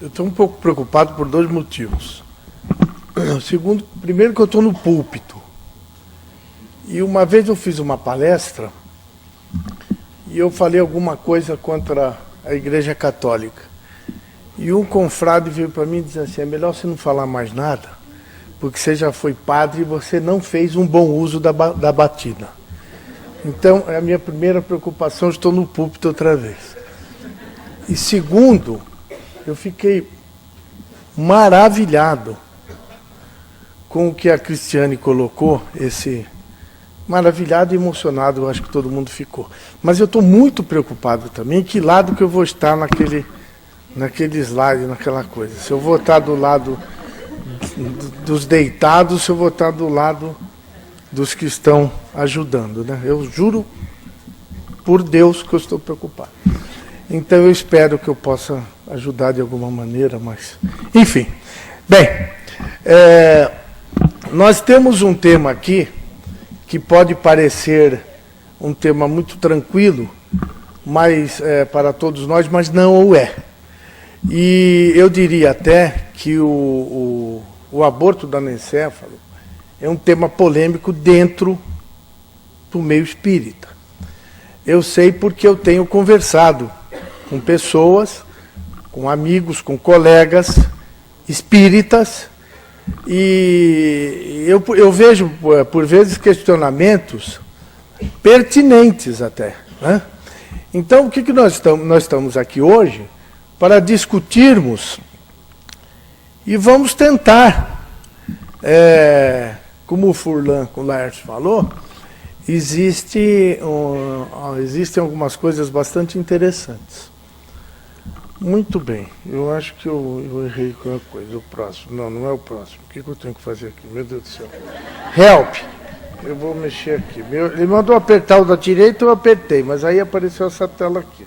eu estou um pouco preocupado por dois motivos. Segundo, primeiro que eu estou no púlpito. E uma vez eu fiz uma palestra e eu falei alguma coisa contra a Igreja Católica. E um confrade veio para mim e disse assim, é melhor você não falar mais nada, porque você já foi padre e você não fez um bom uso da batina. Então, é a minha primeira preocupação, eu estou no púlpito outra vez. E segundo, eu fiquei maravilhado com o que a Cristiane colocou, maravilhado e emocionado, eu acho que todo mundo ficou. Mas eu estou muito preocupado também, que lado que eu vou estar naquele slide, naquela coisa. Se eu vou estar do lado dos deitados, se eu vou estar do lado dos que estão ajudando, né? Eu juro por Deus que eu estou preocupado. Então eu espero que eu possa ajudar de alguma maneira, mas... Enfim. Bem, nós temos um tema aqui que pode parecer um tema muito tranquilo, mas para todos nós, mas não o é. E eu diria até que o aborto do anencéfalo é um tema polêmico dentro do meio espírita. Eu sei porque eu tenho conversado com pessoas, com amigos, com colegas espíritas, e eu vejo, por vezes, questionamentos pertinentes até, né? Então, o que nós estamos aqui hoje para discutirmos e vamos tentar, como o Furlan com o Laércio falou, existem algumas coisas bastante interessantes. Muito bem, eu acho que eu errei com a coisa. O próximo, não é o próximo. O que eu tenho que fazer aqui? Meu Deus do céu. Help! Eu vou mexer aqui. Ele mandou apertar o da direita, eu apertei, mas aí apareceu essa tela aqui.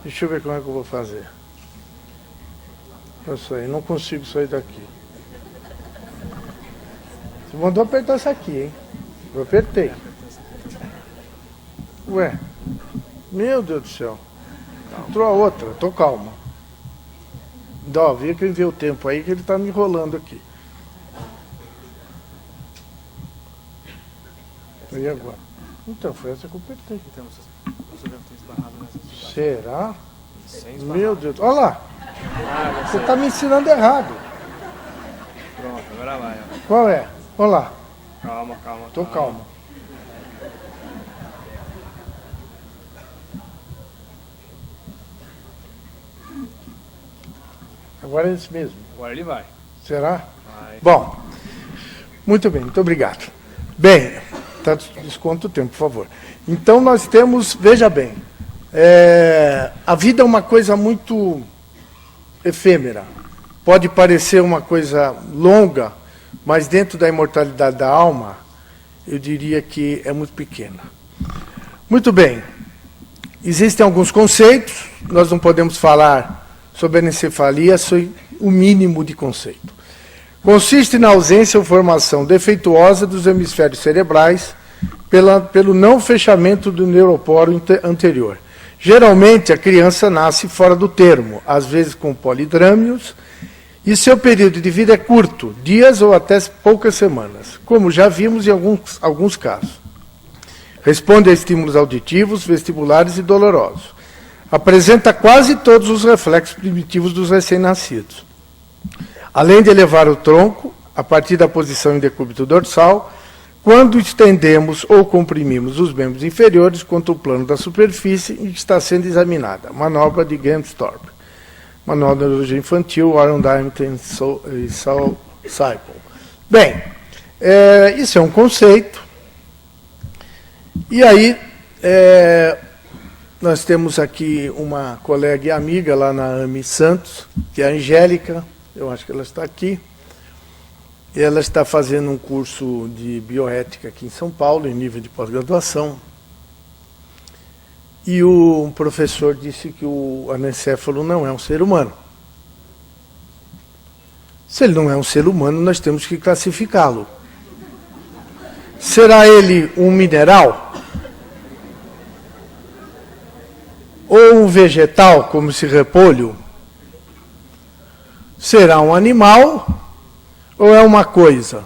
Deixa eu ver como é que eu vou fazer. Eu sei, não consigo sair daqui. Você mandou apertar essa aqui, hein? Eu apertei. Ué, meu Deus do céu. Entrou a outra, tô calma. Dó, vê que ele vê o tempo aí que ele está me enrolando aqui. E agora? Então, foi essa que eu apertei. Será? Meu Deus. Olha lá. Você está me ensinando errado. Pronto, agora vai. Qual é? Olha lá. Calma. Tô calmo. Agora é esse mesmo. Agora ele vai. Será? Vai. Bom, muito bem, muito obrigado. Bem, desconta o tempo, por favor. Então nós temos, veja bem, a vida é uma coisa muito efêmera. Pode parecer uma coisa longa, mas dentro da imortalidade da alma, eu diria que é muito pequena. Muito bem, existem alguns conceitos, nós não podemos falar sobre anencefalia, sobre o mínimo de conceito. Consiste na ausência ou formação defeituosa dos hemisférios cerebrais pelo não fechamento do neuroporo anterior. Geralmente, a criança nasce fora do termo, às vezes com polidrâmios, e seu período de vida é curto, dias ou até poucas semanas, como já vimos em alguns casos. Responde a estímulos auditivos, vestibulares e dolorosos. Apresenta quase todos os reflexos primitivos dos recém-nascidos. Além de elevar o tronco, a partir da posição em decúbito dorsal, quando estendemos ou comprimimos os membros inferiores contra o plano da superfície em que está sendo examinada. Manobra de Gemstorp. Manual de Neurologia Infantil, Warren Diamond e Saul Cycle. Bem, isso é um conceito. E aí... nós temos aqui uma colega e amiga lá na AME Santos, que é a Angélica, eu acho que ela está aqui. Ela está fazendo um curso de bioética aqui em São Paulo, em nível de pós-graduação. E o professor disse que o anencéfalo não é um ser humano. Se ele não é um ser humano, nós temos que classificá-lo. Será ele um mineral? Ou um vegetal, como esse repolho? será um animal ou é uma coisa?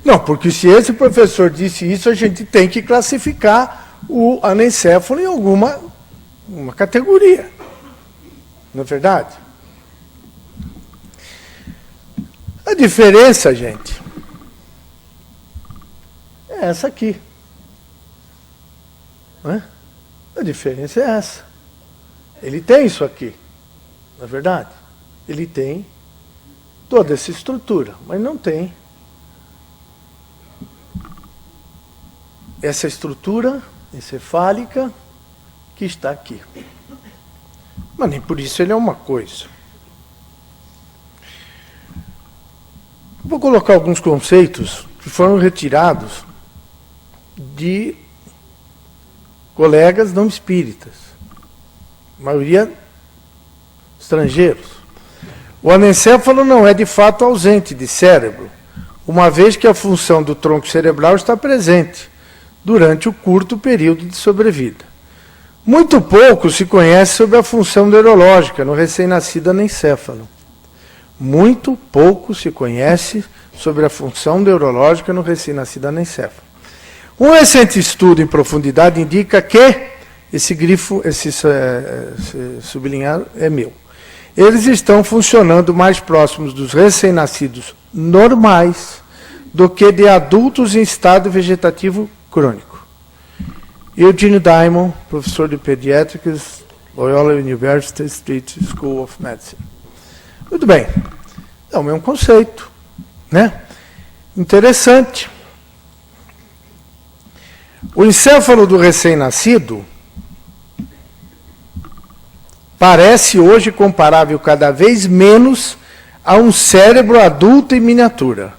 Não, porque se esse professor disse isso, a gente tem que classificar o anencéfalo em alguma categoria. Não é verdade? A diferença, gente, é essa aqui. Não é? A diferença é essa. Ele tem isso aqui, não é verdade? Ele tem toda essa estrutura, mas não tem essa estrutura encefálica que está aqui. Mas nem por isso ele é uma coisa. Vou colocar alguns conceitos que foram retirados de colegas não espíritas, a maioria estrangeiros. O anencéfalo não é de fato ausente de cérebro, uma vez que a função do tronco cerebral está presente durante o curto período de sobrevida. Muito pouco se conhece sobre a função neurológica no recém-nascido anencéfalo. Muito pouco se conhece sobre a função neurológica no recém-nascido anencéfalo. Um recente estudo em profundidade indica que, esse grifo, esse sublinhado é meu, eles estão funcionando mais próximos dos recém-nascidos normais do que de adultos em estado vegetativo crônico. Eugene Diamond, professor de Pediatrics, Loyola University Street School of Medicine. Muito bem, é o mesmo conceito, né? Interessante. O encéfalo do recém-nascido parece hoje comparável cada vez menos a um cérebro adulto em miniatura,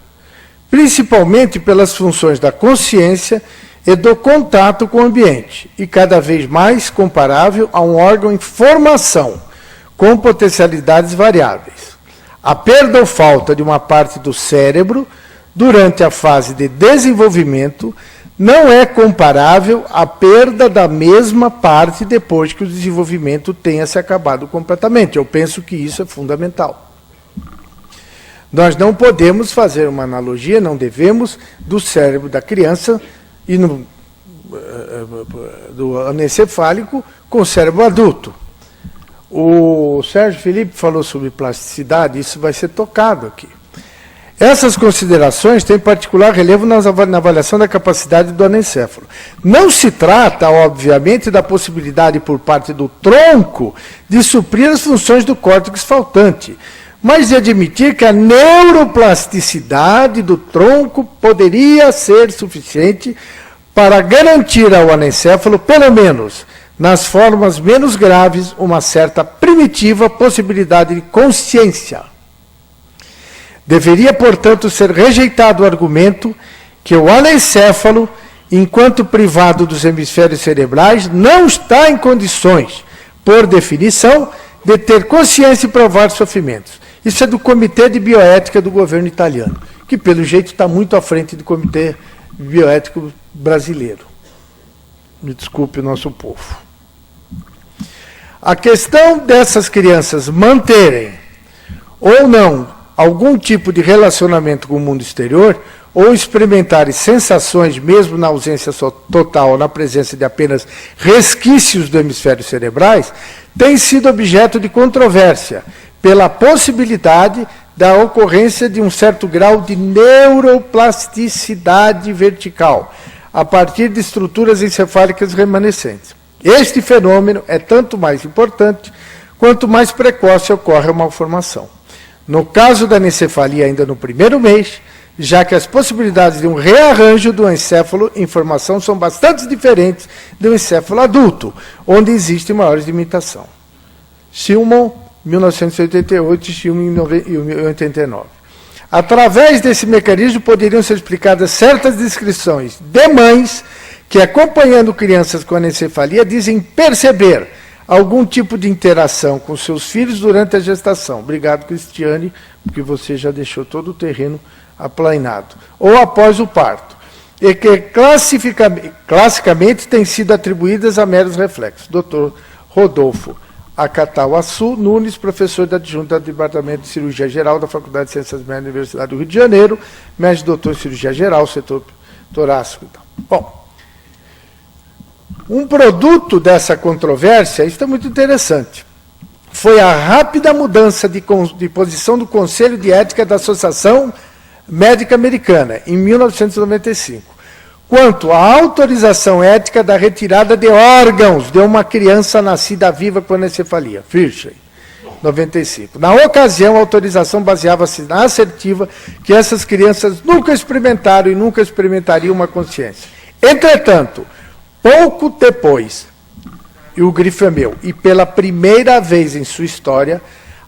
principalmente pelas funções da consciência e do contato com o ambiente, e cada vez mais comparável a um órgão em formação, com potencialidades variáveis. A perda ou falta de uma parte do cérebro durante a fase de desenvolvimento não é comparável à perda da mesma parte depois que o desenvolvimento tenha se acabado completamente. Eu penso que isso é fundamental. Nós não podemos fazer uma analogia, não devemos, do cérebro da criança e do anencefálico com o cérebro adulto. O Sérgio Felipe falou sobre plasticidade, isso vai ser tocado aqui. Essas considerações têm particular relevo na avaliação da capacidade do anencéfalo. Não se trata, obviamente, da possibilidade por parte do tronco de suprir as funções do córtex faltante, mas de admitir que a neuroplasticidade do tronco poderia ser suficiente para garantir ao anencéfalo, pelo menos nas formas menos graves, uma certa primitiva possibilidade de consciência. Deveria, portanto, ser rejeitado o argumento que o anencéfalo, enquanto privado dos hemisférios cerebrais, não está em condições, por definição, de ter consciência e provar sofrimentos. Isso é do Comitê de Bioética do governo italiano, que, pelo jeito, está muito à frente do Comitê Bioético brasileiro. Me desculpe o nosso povo. A questão dessas crianças manterem ou não algum tipo de relacionamento com o mundo exterior, ou experimentarem sensações, mesmo na ausência total ou na presença de apenas resquícios do hemisfério cerebrais, tem sido objeto de controvérsia, pela possibilidade da ocorrência de um certo grau de neuroplasticidade vertical, a partir de estruturas encefálicas remanescentes. Este fenômeno é tanto mais importante, quanto mais precoce ocorre a malformação. No caso da anencefalia ainda no primeiro mês, já que as possibilidades de um rearranjo do encéfalo em formação são bastante diferentes do encéfalo adulto, onde existe maiores limitação. Shillman, 1988, Shillman, 1989. Através desse mecanismo poderiam ser explicadas certas descrições de mães que, acompanhando crianças com anencefalia, dizem perceber algum tipo de interação com seus filhos durante a gestação. Obrigado, Cristiane, porque você já deixou todo o terreno aplainado. Ou após o parto. E que classicamente têm sido atribuídas a meros reflexos. Dr. Rodolfo Acatauaçu Nunes, professor da adjunta do Departamento de Cirurgia Geral da Faculdade de Ciências Médicas da Universidade do Rio de Janeiro, mestre doutor em Cirurgia Geral, setor torácico. Bom, um produto dessa controvérsia, isso é muito interessante, foi a rápida mudança de posição do Conselho de Ética da Associação Médica Americana, em 1995. Quanto à autorização ética da retirada de órgãos de uma criança nascida viva com anencefalia, Firshey, 95. Na ocasião, a autorização baseava-se na assertiva que essas crianças nunca experimentaram e nunca experimentariam uma consciência. Entretanto, pouco depois, e o grifo é meu, e pela primeira vez em sua história,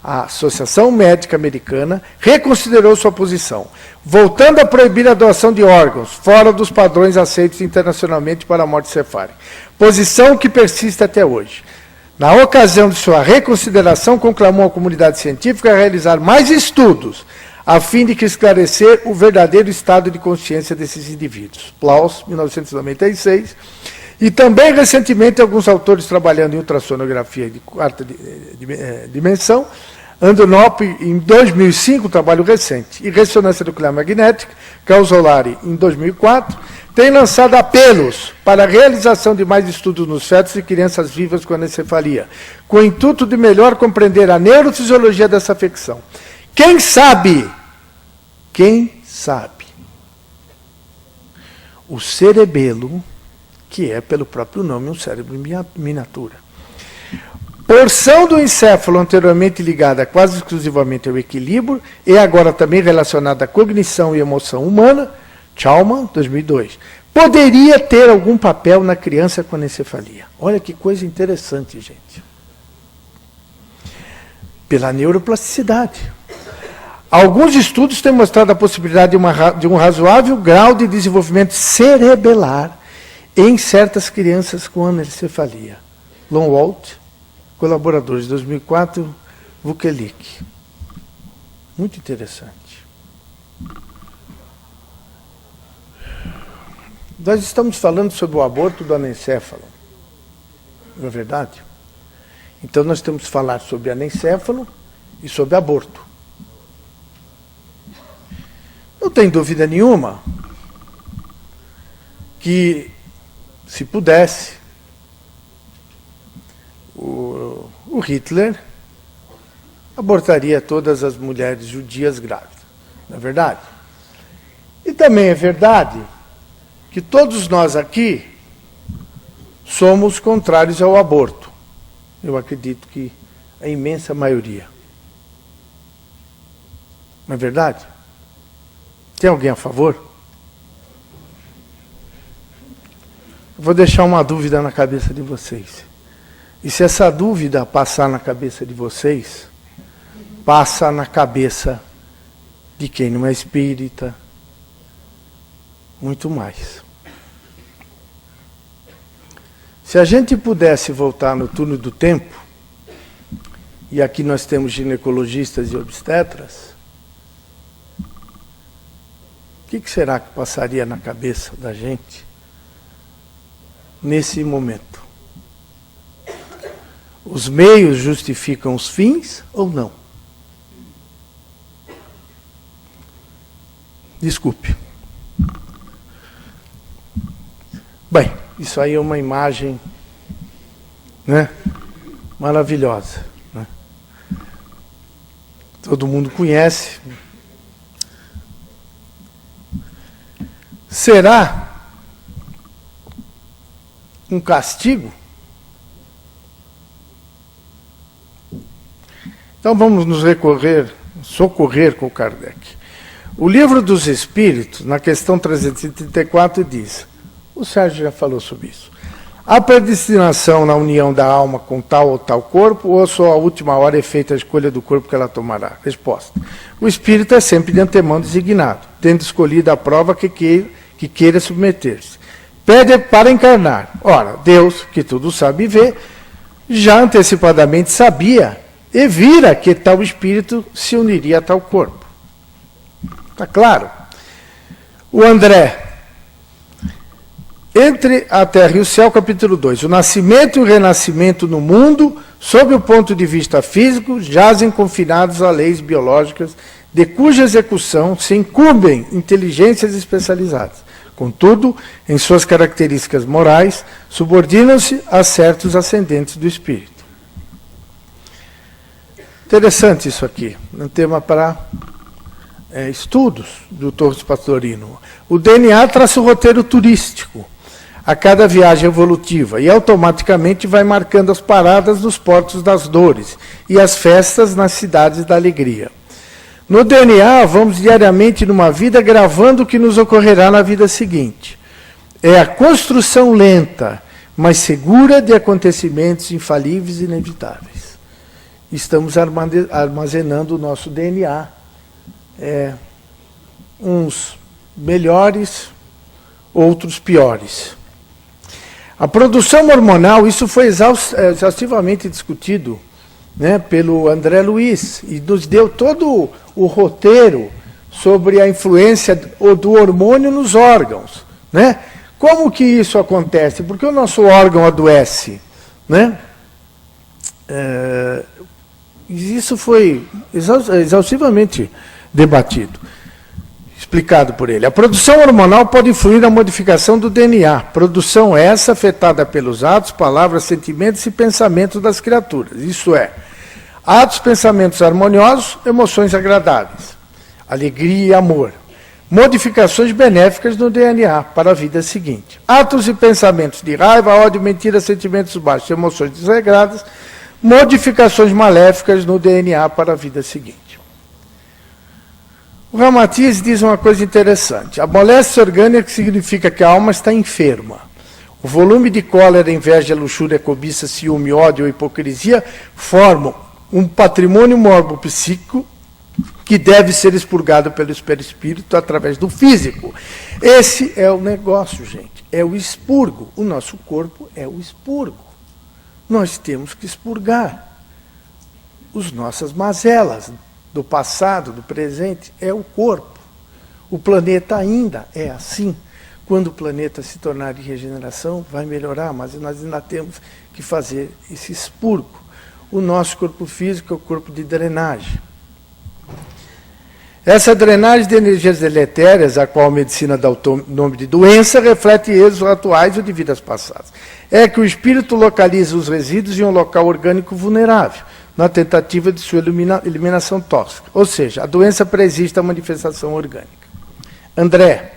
a Associação Médica Americana reconsiderou sua posição, voltando a proibir a doação de órgãos, fora dos padrões aceitos internacionalmente para a morte cefálica. Posição que persiste até hoje. Na ocasião de sua reconsideração, conclamou a comunidade científica a realizar mais estudos, a fim de esclarecer o verdadeiro estado de consciência desses indivíduos. Plaus, 1996. E também, recentemente, alguns autores trabalhando em ultrassonografia de quarta dimensão, Andonop, em 2005, trabalho recente, e ressonância nuclear magnética, Causolari, em 2004, têm lançado apelos para a realização de mais estudos nos fetos de crianças vivas com anencefalia, com o intuito de melhor compreender a neurofisiologia dessa afecção. Quem sabe, o cerebelo, que é, pelo próprio nome, um cérebro em miniatura. Porção do encéfalo anteriormente ligada quase exclusivamente ao equilíbrio e agora também relacionada à cognição e emoção humana, Chalman, 2002, poderia ter algum papel na criança com anencefalia. Olha que coisa interessante, gente. Pela neuroplasticidade. Alguns estudos têm mostrado a possibilidade de um razoável grau de desenvolvimento cerebelar em certas crianças com anencefalia. Longwalt, colaboradores de 2004, Vukelik. Muito interessante. Nós estamos falando sobre o aborto do anencéfalo. Não é verdade? Então nós temos que falar sobre anencéfalo e sobre aborto. Não tem dúvida nenhuma que, se pudesse, o Hitler abortaria todas as mulheres judias grávidas. Não é verdade? E também é verdade que todos nós aqui somos contrários ao aborto. Eu acredito que a imensa maioria. Não é verdade? Tem alguém a favor? Eu vou deixar uma dúvida na cabeça de vocês. E se essa dúvida passar na cabeça de vocês, passa na cabeça de quem não é espírita, muito mais. Se a gente pudesse voltar no túnel do tempo, e aqui nós temos ginecologistas e obstetras, o que será que passaria na cabeça da gente nesse momento? Os meios justificam os fins ou não? Desculpe. Bem, isso aí é uma imagem, né, maravilhosa. Né? Todo mundo conhece. Será um castigo? Então vamos nos socorrer com Kardec. O Livro dos Espíritos, na questão 334, diz, o Sérgio já falou sobre isso, a predestinação na união da alma com tal ou tal corpo, ou só a última hora é feita a escolha do corpo que ela tomará? Resposta. O espírito é sempre de antemão designado, tendo escolhido a prova que queira submeter-se. Pede para encarnar. Ora, Deus, que tudo sabe e vê, já antecipadamente sabia e vira que tal espírito se uniria a tal corpo. Está claro? O André, Entre a Terra e o Céu, capítulo 2. O nascimento e o renascimento no mundo Sob o ponto de vista físico, jazem confinados a leis biológicas, de cuja execução se incumbem inteligências especializadas. Contudo, em suas características morais, subordinam-se a certos ascendentes do espírito. Interessante isso aqui, um tema para estudos do Torres Pastorino. O DNA traça o roteiro turístico a cada viagem evolutiva e automaticamente vai marcando as paradas nos portos das dores e as festas nas cidades da alegria. No DNA, vamos diariamente numa vida gravando o que nos ocorrerá na vida seguinte. É a construção lenta, mas segura de acontecimentos infalíveis e inevitáveis. Estamos armazenando o nosso DNA. Uns melhores, outros piores. A produção hormonal, isso foi exaustivamente discutido, né, pelo André Luiz, e nos deu todo o roteiro sobre a influência do hormônio nos órgãos. Né? Como que isso acontece? Porque o nosso órgão adoece. Né? Isso foi exaustivamente debatido, explicado por ele. A produção hormonal pode influir na modificação do DNA. Produção essa afetada pelos atos, palavras, sentimentos e pensamentos das criaturas. Isto é, atos, pensamentos harmoniosos, emoções agradáveis, alegria e amor. Modificações benéficas no DNA para a vida seguinte. Atos e pensamentos de raiva, ódio, mentira, sentimentos baixos, emoções desregradas. Modificações maléficas no DNA para a vida seguinte. O Ramatiz diz uma coisa interessante. A moléstia orgânica significa que a alma está enferma. O volume de cólera, inveja, luxúria, cobiça, ciúme, ódio ou hipocrisia formam um patrimônio morbo-psíquico que deve ser expurgado pelo perispírito através do físico. Esse é o negócio, gente. É o expurgo. O nosso corpo é o expurgo. Nós temos que expurgar as nossas mazelas do passado, do presente, é o corpo. O planeta ainda é assim. Quando o planeta se tornar de regeneração, vai melhorar, mas nós ainda temos que fazer esse expurgo. O nosso corpo físico é o corpo de drenagem. Essa drenagem de energias deletérias, a qual a medicina dá o nome de doença, reflete êxitos atuais ou de vidas passadas. É que o espírito localiza os resíduos em um local orgânico vulnerável, na tentativa de sua eliminação tóxica. Ou seja, a doença preexiste à manifestação orgânica. André,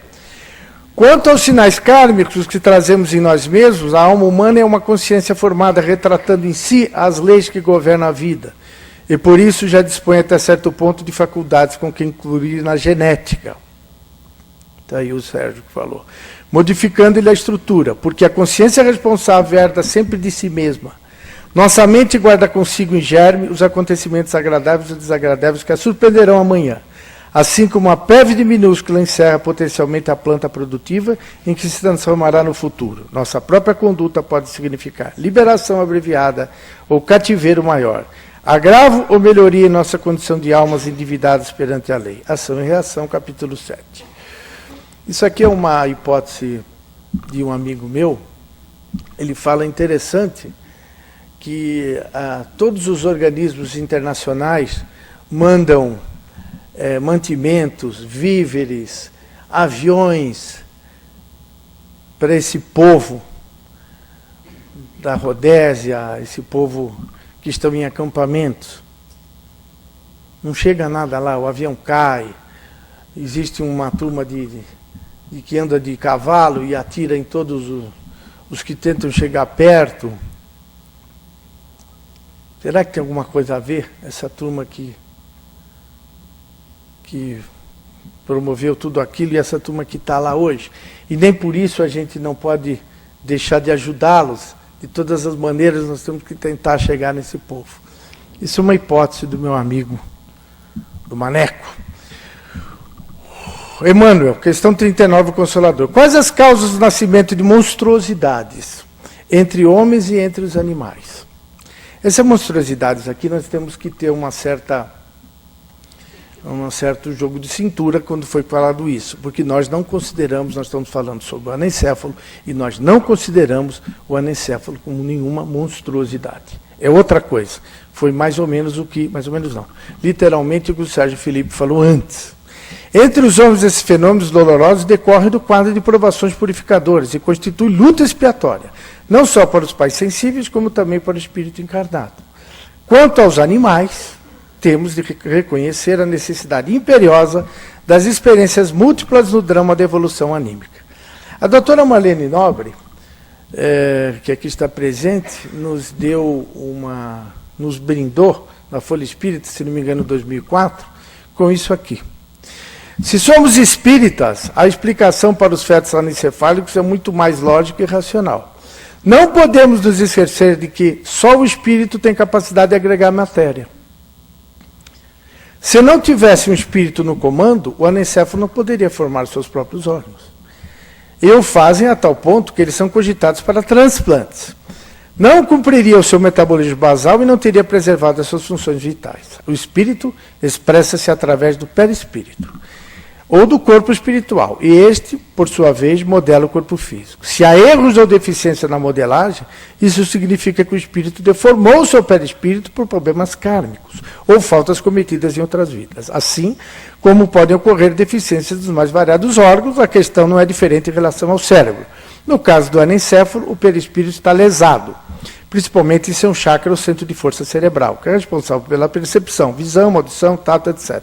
quanto aos sinais kármicos que trazemos em nós mesmos, a alma humana é uma consciência formada retratando em si as leis que governam a vida. E por isso já dispõe até certo ponto de faculdades com que incluir na genética. Está aí o Sérgio que falou. Modificando-lhe a estrutura, porque a consciência responsável herda sempre de si mesma. Nossa mente guarda consigo em germe os acontecimentos agradáveis ou desagradáveis que a surpreenderão amanhã, assim como a peve minúscula encerra potencialmente a planta produtiva em que se transformará no futuro. Nossa própria conduta pode significar liberação abreviada ou cativeiro maior, agravo ou melhoria em nossa condição de almas endividadas perante a lei. Ação e reação, capítulo 7. Isso aqui é uma hipótese de um amigo meu. Ele fala interessante que todos os organismos internacionais mandam mantimentos, víveres, aviões para esse povo da Rodésia, esse povo que estão em acampamentos. Não chega nada lá, o avião cai, existe uma turma que anda de cavalo e atira em todos os que tentam chegar perto. Será que tem alguma coisa a ver essa turma que promoveu tudo aquilo e essa turma que está lá hoje? E nem por isso a gente não pode deixar de ajudá-los. De todas as maneiras nós temos que tentar chegar nesse povo. Isso é uma hipótese do meu amigo, do Maneco. Emmanuel, questão 39, o Consolador. Quais as causas do nascimento de monstruosidades entre homens e entre os animais? Essas monstruosidades aqui nós temos que ter um certo jogo de cintura quando foi falado isso, porque nós não consideramos, nós estamos falando sobre o anencéfalo, e nós não consideramos o anencéfalo como nenhuma monstruosidade. é outra coisa. Foi mais ou menos o que, mais ou menos não, literalmente o que o Sérgio Felipe falou antes. Entre os homens, esses fenômenos dolorosos decorrem do quadro de provações purificadoras e constitui luta expiatória, não só para os pais sensíveis, como também para o espírito encarnado. Quanto aos animais, temos de reconhecer a necessidade imperiosa das experiências múltiplas no drama da evolução anímica. A doutora Marlene Nobre, que aqui está presente, nos brindou, na Folha Espírita, se não me engano, em 2004, com isso aqui. Se somos espíritas, a explicação para os fetos anencefálicos é muito mais lógica e racional. Não podemos nos esquecer de que só o espírito tem capacidade de agregar matéria. Se não tivesse um espírito no comando, o anencefalo não poderia formar seus próprios órgãos. E o fazem a tal ponto que eles são cogitados para transplantes. Não cumpriria o seu metabolismo basal e não teria preservado as suas funções vitais. O espírito expressa-se através do perispírito, ou do corpo espiritual, e este, por sua vez, modela o corpo físico. Se há erros ou deficiência na modelagem, isso significa que o espírito deformou o seu perispírito por problemas kármicos, ou faltas cometidas em outras vidas. Assim, como podem ocorrer deficiências dos mais variados órgãos, a questão não é diferente em relação ao cérebro. No caso do anencéfalo, o perispírito está lesado, principalmente em seu chakra, o centro de força cerebral, que é responsável pela percepção, visão, audição, tato, etc.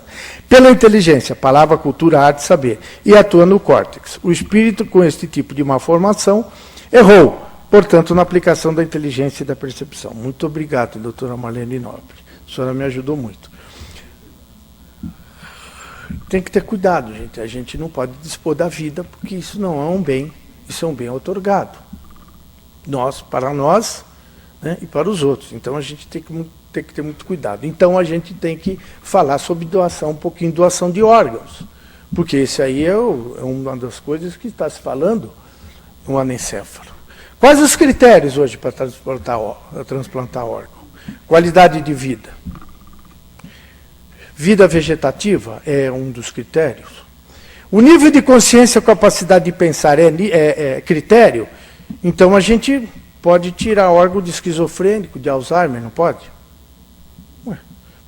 Pela inteligência, palavra, cultura, arte, saber, e atua no córtex. O espírito, com este tipo de malformação, errou, portanto, na aplicação da inteligência e da percepção. Muito obrigado, doutora Marlene Nobre. A senhora me ajudou muito. Tem que ter cuidado, gente. A gente não pode dispor da vida, porque isso não é um bem, isso é um bem outorgado. Para nós, né, e para os outros. Então, a gente tem que ter muito cuidado. Então, a gente tem que falar sobre doação, um pouquinho de doação de órgãos, porque esse aí é uma das coisas que está se falando no anencéfalo. Quais os critérios hoje para transplantar órgão? Qualidade de vida. Vida vegetativa é um dos critérios. O nível de consciência, capacidade de pensar é critério. Então, a gente pode tirar órgão de esquizofrênico, de Alzheimer, não pode?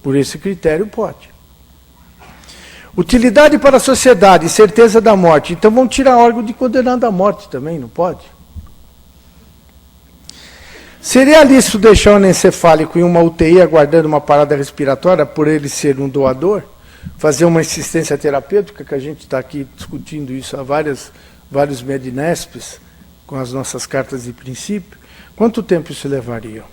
Por esse critério, pode. Utilidade para a sociedade, certeza da morte. Então, vamos tirar órgão de condenado à morte também, não pode? Seria lícito deixar o anencefálico em uma UTI aguardando uma parada respiratória por ele ser um doador? Fazer uma assistência terapêutica, que a gente está aqui discutindo isso há vários medinespes, com as nossas cartas de princípio. Quanto tempo isso levaria?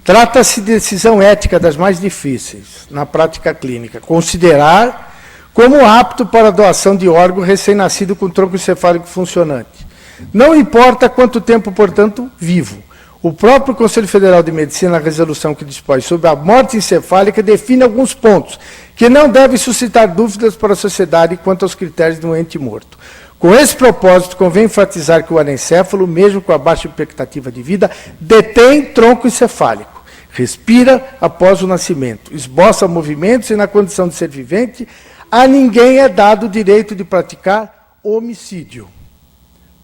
Trata-se de decisão ética das mais difíceis na prática clínica. Considerar como apto para a doação de órgão recém-nascido com tronco encefálico funcionante. Não importa quanto tempo, portanto, vivo. O próprio Conselho Federal de Medicina, na resolução que dispõe sobre a morte encefálica, define alguns pontos que não devem suscitar dúvidas para a sociedade quanto aos critérios de um ente morto. Com esse propósito, convém enfatizar que o anencéfalo, mesmo com a baixa expectativa de vida, detém tronco encefálico, respira após o nascimento, esboça movimentos e, na condição de ser vivente, a ninguém é dado o direito de praticar homicídio,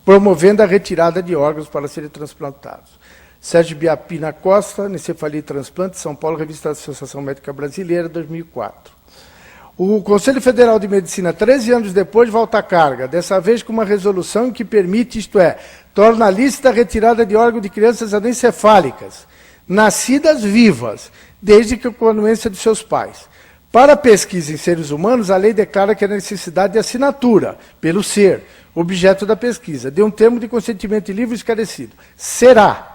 promovendo a retirada de órgãos para serem transplantados. Sérgio Biapina Costa, Anencefalia e Transplante, São Paulo, Revista da Associação Médica Brasileira, 2004. O Conselho Federal de Medicina, 13 anos depois, volta à carga, dessa vez com uma resolução que permite, isto é, torna lícita a retirada de órgãos de crianças anencefálicas, nascidas vivas, desde que com a anuência de seus pais. Para a pesquisa em seres humanos, a lei declara que a necessidade de assinatura, pelo ser, objeto da pesquisa, de um termo de consentimento livre e esclarecido. Será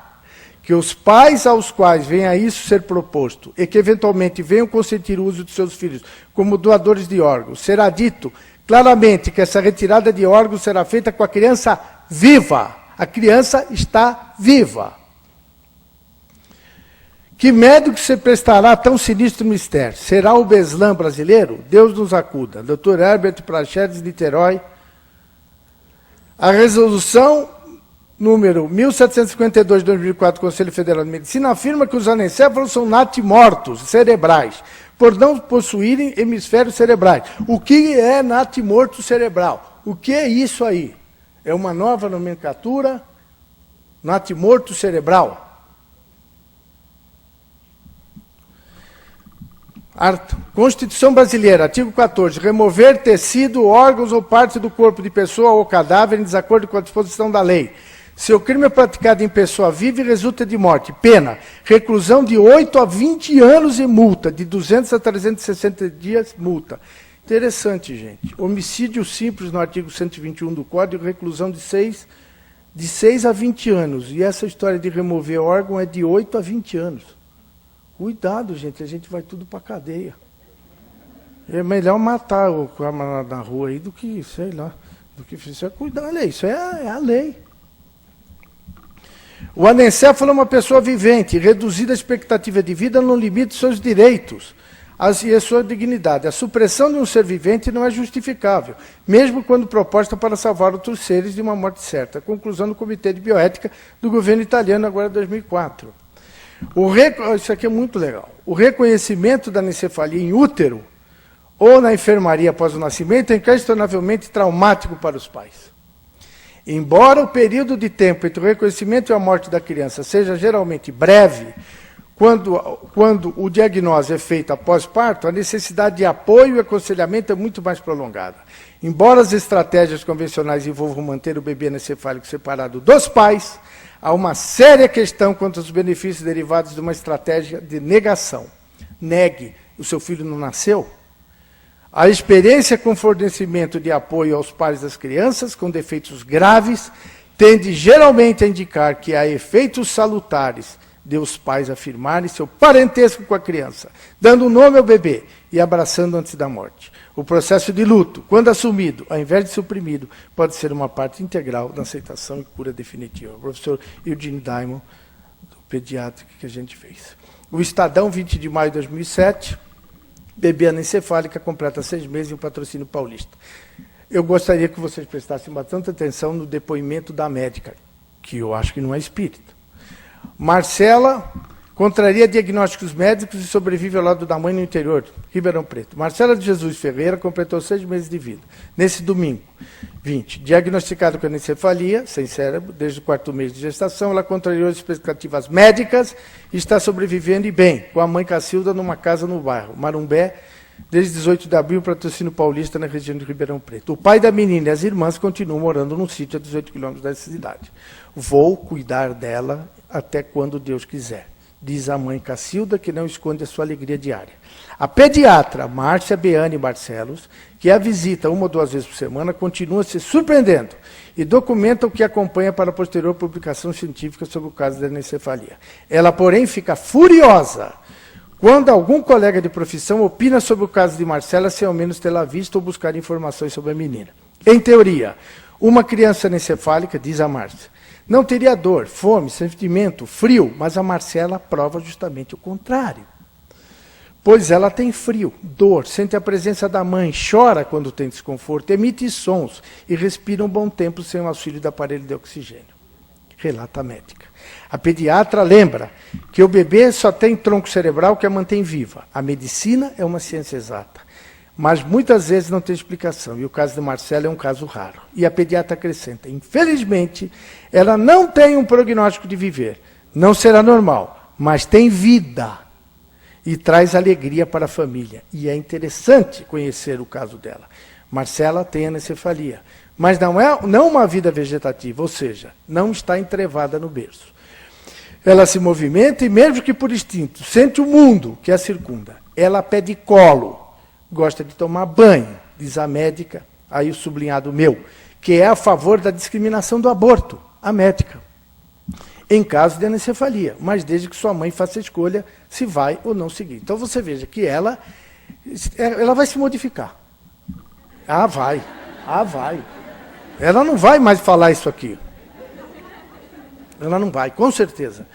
que os pais aos quais venha isso ser proposto e que eventualmente venham consentir o uso de seus filhos como doadores de órgãos, será dito claramente que essa retirada de órgãos será feita com a criança viva. A criança está viva. Que médico se prestará a tão sinistro mistério? Será o Beslan brasileiro? Deus nos acuda. Dr. Herbert Prachedes, Niterói. A resolução número 1752 de 2004 do Conselho Federal de Medicina afirma que os anencéfalos são natimortos cerebrais, por não possuírem hemisférios cerebrais. O que é natimorto cerebral? O que é isso aí? É uma nova nomenclatura natimorto cerebral. Constituição Brasileira, artigo 14. Remover tecido, órgãos ou parte do corpo de pessoa ou cadáver em desacordo com a disposição da lei. Se o crime é praticado em pessoa viva e resulta de morte, pena, reclusão de 8 a 20 anos e multa, de 200 a 360 dias, multa. Interessante, gente. Homicídio simples no artigo 121 do Código, reclusão de 6 a 20 anos. E essa história de remover órgão é de 8 a 20 anos. Cuidado, gente, a gente vai tudo para a cadeia. É melhor matar o cara na rua aí do que, sei lá, do que fizer. Cuidado, olha, isso é a lei. O anencéfalo é uma pessoa vivente, reduzida a expectativa de vida no limite de seus direitos e a sua dignidade. A supressão de um ser vivente não é justificável, mesmo quando proposta para salvar outros seres de uma morte certa. Conclusão do Comitê de Bioética do governo italiano, agora 2004. Isso aqui é muito legal. O reconhecimento da anencefalia em útero ou na enfermaria após o nascimento é inquestionavelmente traumático para os pais. Embora o período de tempo entre o reconhecimento e a morte da criança seja geralmente breve, quando o diagnóstico é feito após parto, a necessidade de apoio e aconselhamento é muito mais prolongada. Embora as estratégias convencionais envolvam manter o bebê anencefálico separado dos pais, há uma séria questão quanto aos benefícios derivados de uma estratégia de negação. Negue, o seu filho não nasceu? A experiência com fornecimento de apoio aos pais das crianças com defeitos graves tende geralmente a indicar que há efeitos salutares de os pais afirmarem seu parentesco com a criança, dando nome ao bebê e abraçando antes da morte. O processo de luto, quando assumido, ao invés de suprimido, pode ser uma parte integral da aceitação e cura definitiva. O professor Eugene Diamond, do pediátrico que a gente fez. O Estadão, 20 de maio de 2007, bebê anencefálica completa 6 meses em um patrocínio paulista. Eu gostaria que vocês prestassem bastante atenção no depoimento da médica, que eu acho que não é espírita. Marcela contraria diagnósticos médicos e sobrevive ao lado da mãe no interior, Ribeirão Preto. Marcela de Jesus Ferreira completou 6 meses de vida. Nesse domingo, 20, diagnosticada com anencefalia, sem cérebro, desde o 4º mês de gestação, ela contrariou as expectativas médicas e está sobrevivendo e bem, com a mãe Cacilda numa casa no bairro Marumbé, desde 18 de abril, patrocínio paulista, na região de Ribeirão Preto. O pai da menina e as irmãs continuam morando num sítio a 18 quilômetros da cidade. Vou cuidar dela até quando Deus quiser, diz a mãe Cacilda, que não esconde a sua alegria diária. A pediatra Márcia Beane Barcelos, que a visita 1 ou 2 vezes por semana, continua se surpreendendo e documenta o que acompanha para a posterior publicação científica sobre o caso da anencefalia. Ela, porém, fica furiosa quando algum colega de profissão opina sobre o caso de Marcela sem ao menos tê-la visto ou buscar informações sobre a menina. Em teoria, uma criança anencefálica, diz a Márcia, não teria dor, fome, sentimento, frio, mas a Marcela prova justamente o contrário. Pois ela tem frio, dor, sente a presença da mãe, chora quando tem desconforto, emite sons e respira um bom tempo sem o auxílio do aparelho de oxigênio. Relata a médica. A pediatra lembra que o bebê só tem tronco cerebral que a mantém viva. A medicina é uma ciência exata, mas muitas vezes não tem explicação, e o caso de Marcela é um caso raro. E a pediatra acrescenta, infelizmente, ela não tem um prognóstico de viver, não será normal, mas tem vida e traz alegria para a família. E é interessante conhecer o caso dela. Marcela tem anencefalia, mas não uma vida vegetativa, ou seja, não está entrevada no berço. Ela se movimenta e, mesmo que por instinto, sente o mundo que a circunda. Ela pede colo, gosta de tomar banho, diz a médica, aí o sublinhado meu, que é a favor da discriminação do aborto, a médica, em caso de anencefalia, mas desde que sua mãe faça a escolha se vai ou não seguir. Então você veja que ela vai se modificar. Ah, vai. Ela não vai mais falar isso aqui. Ela não vai, com certeza.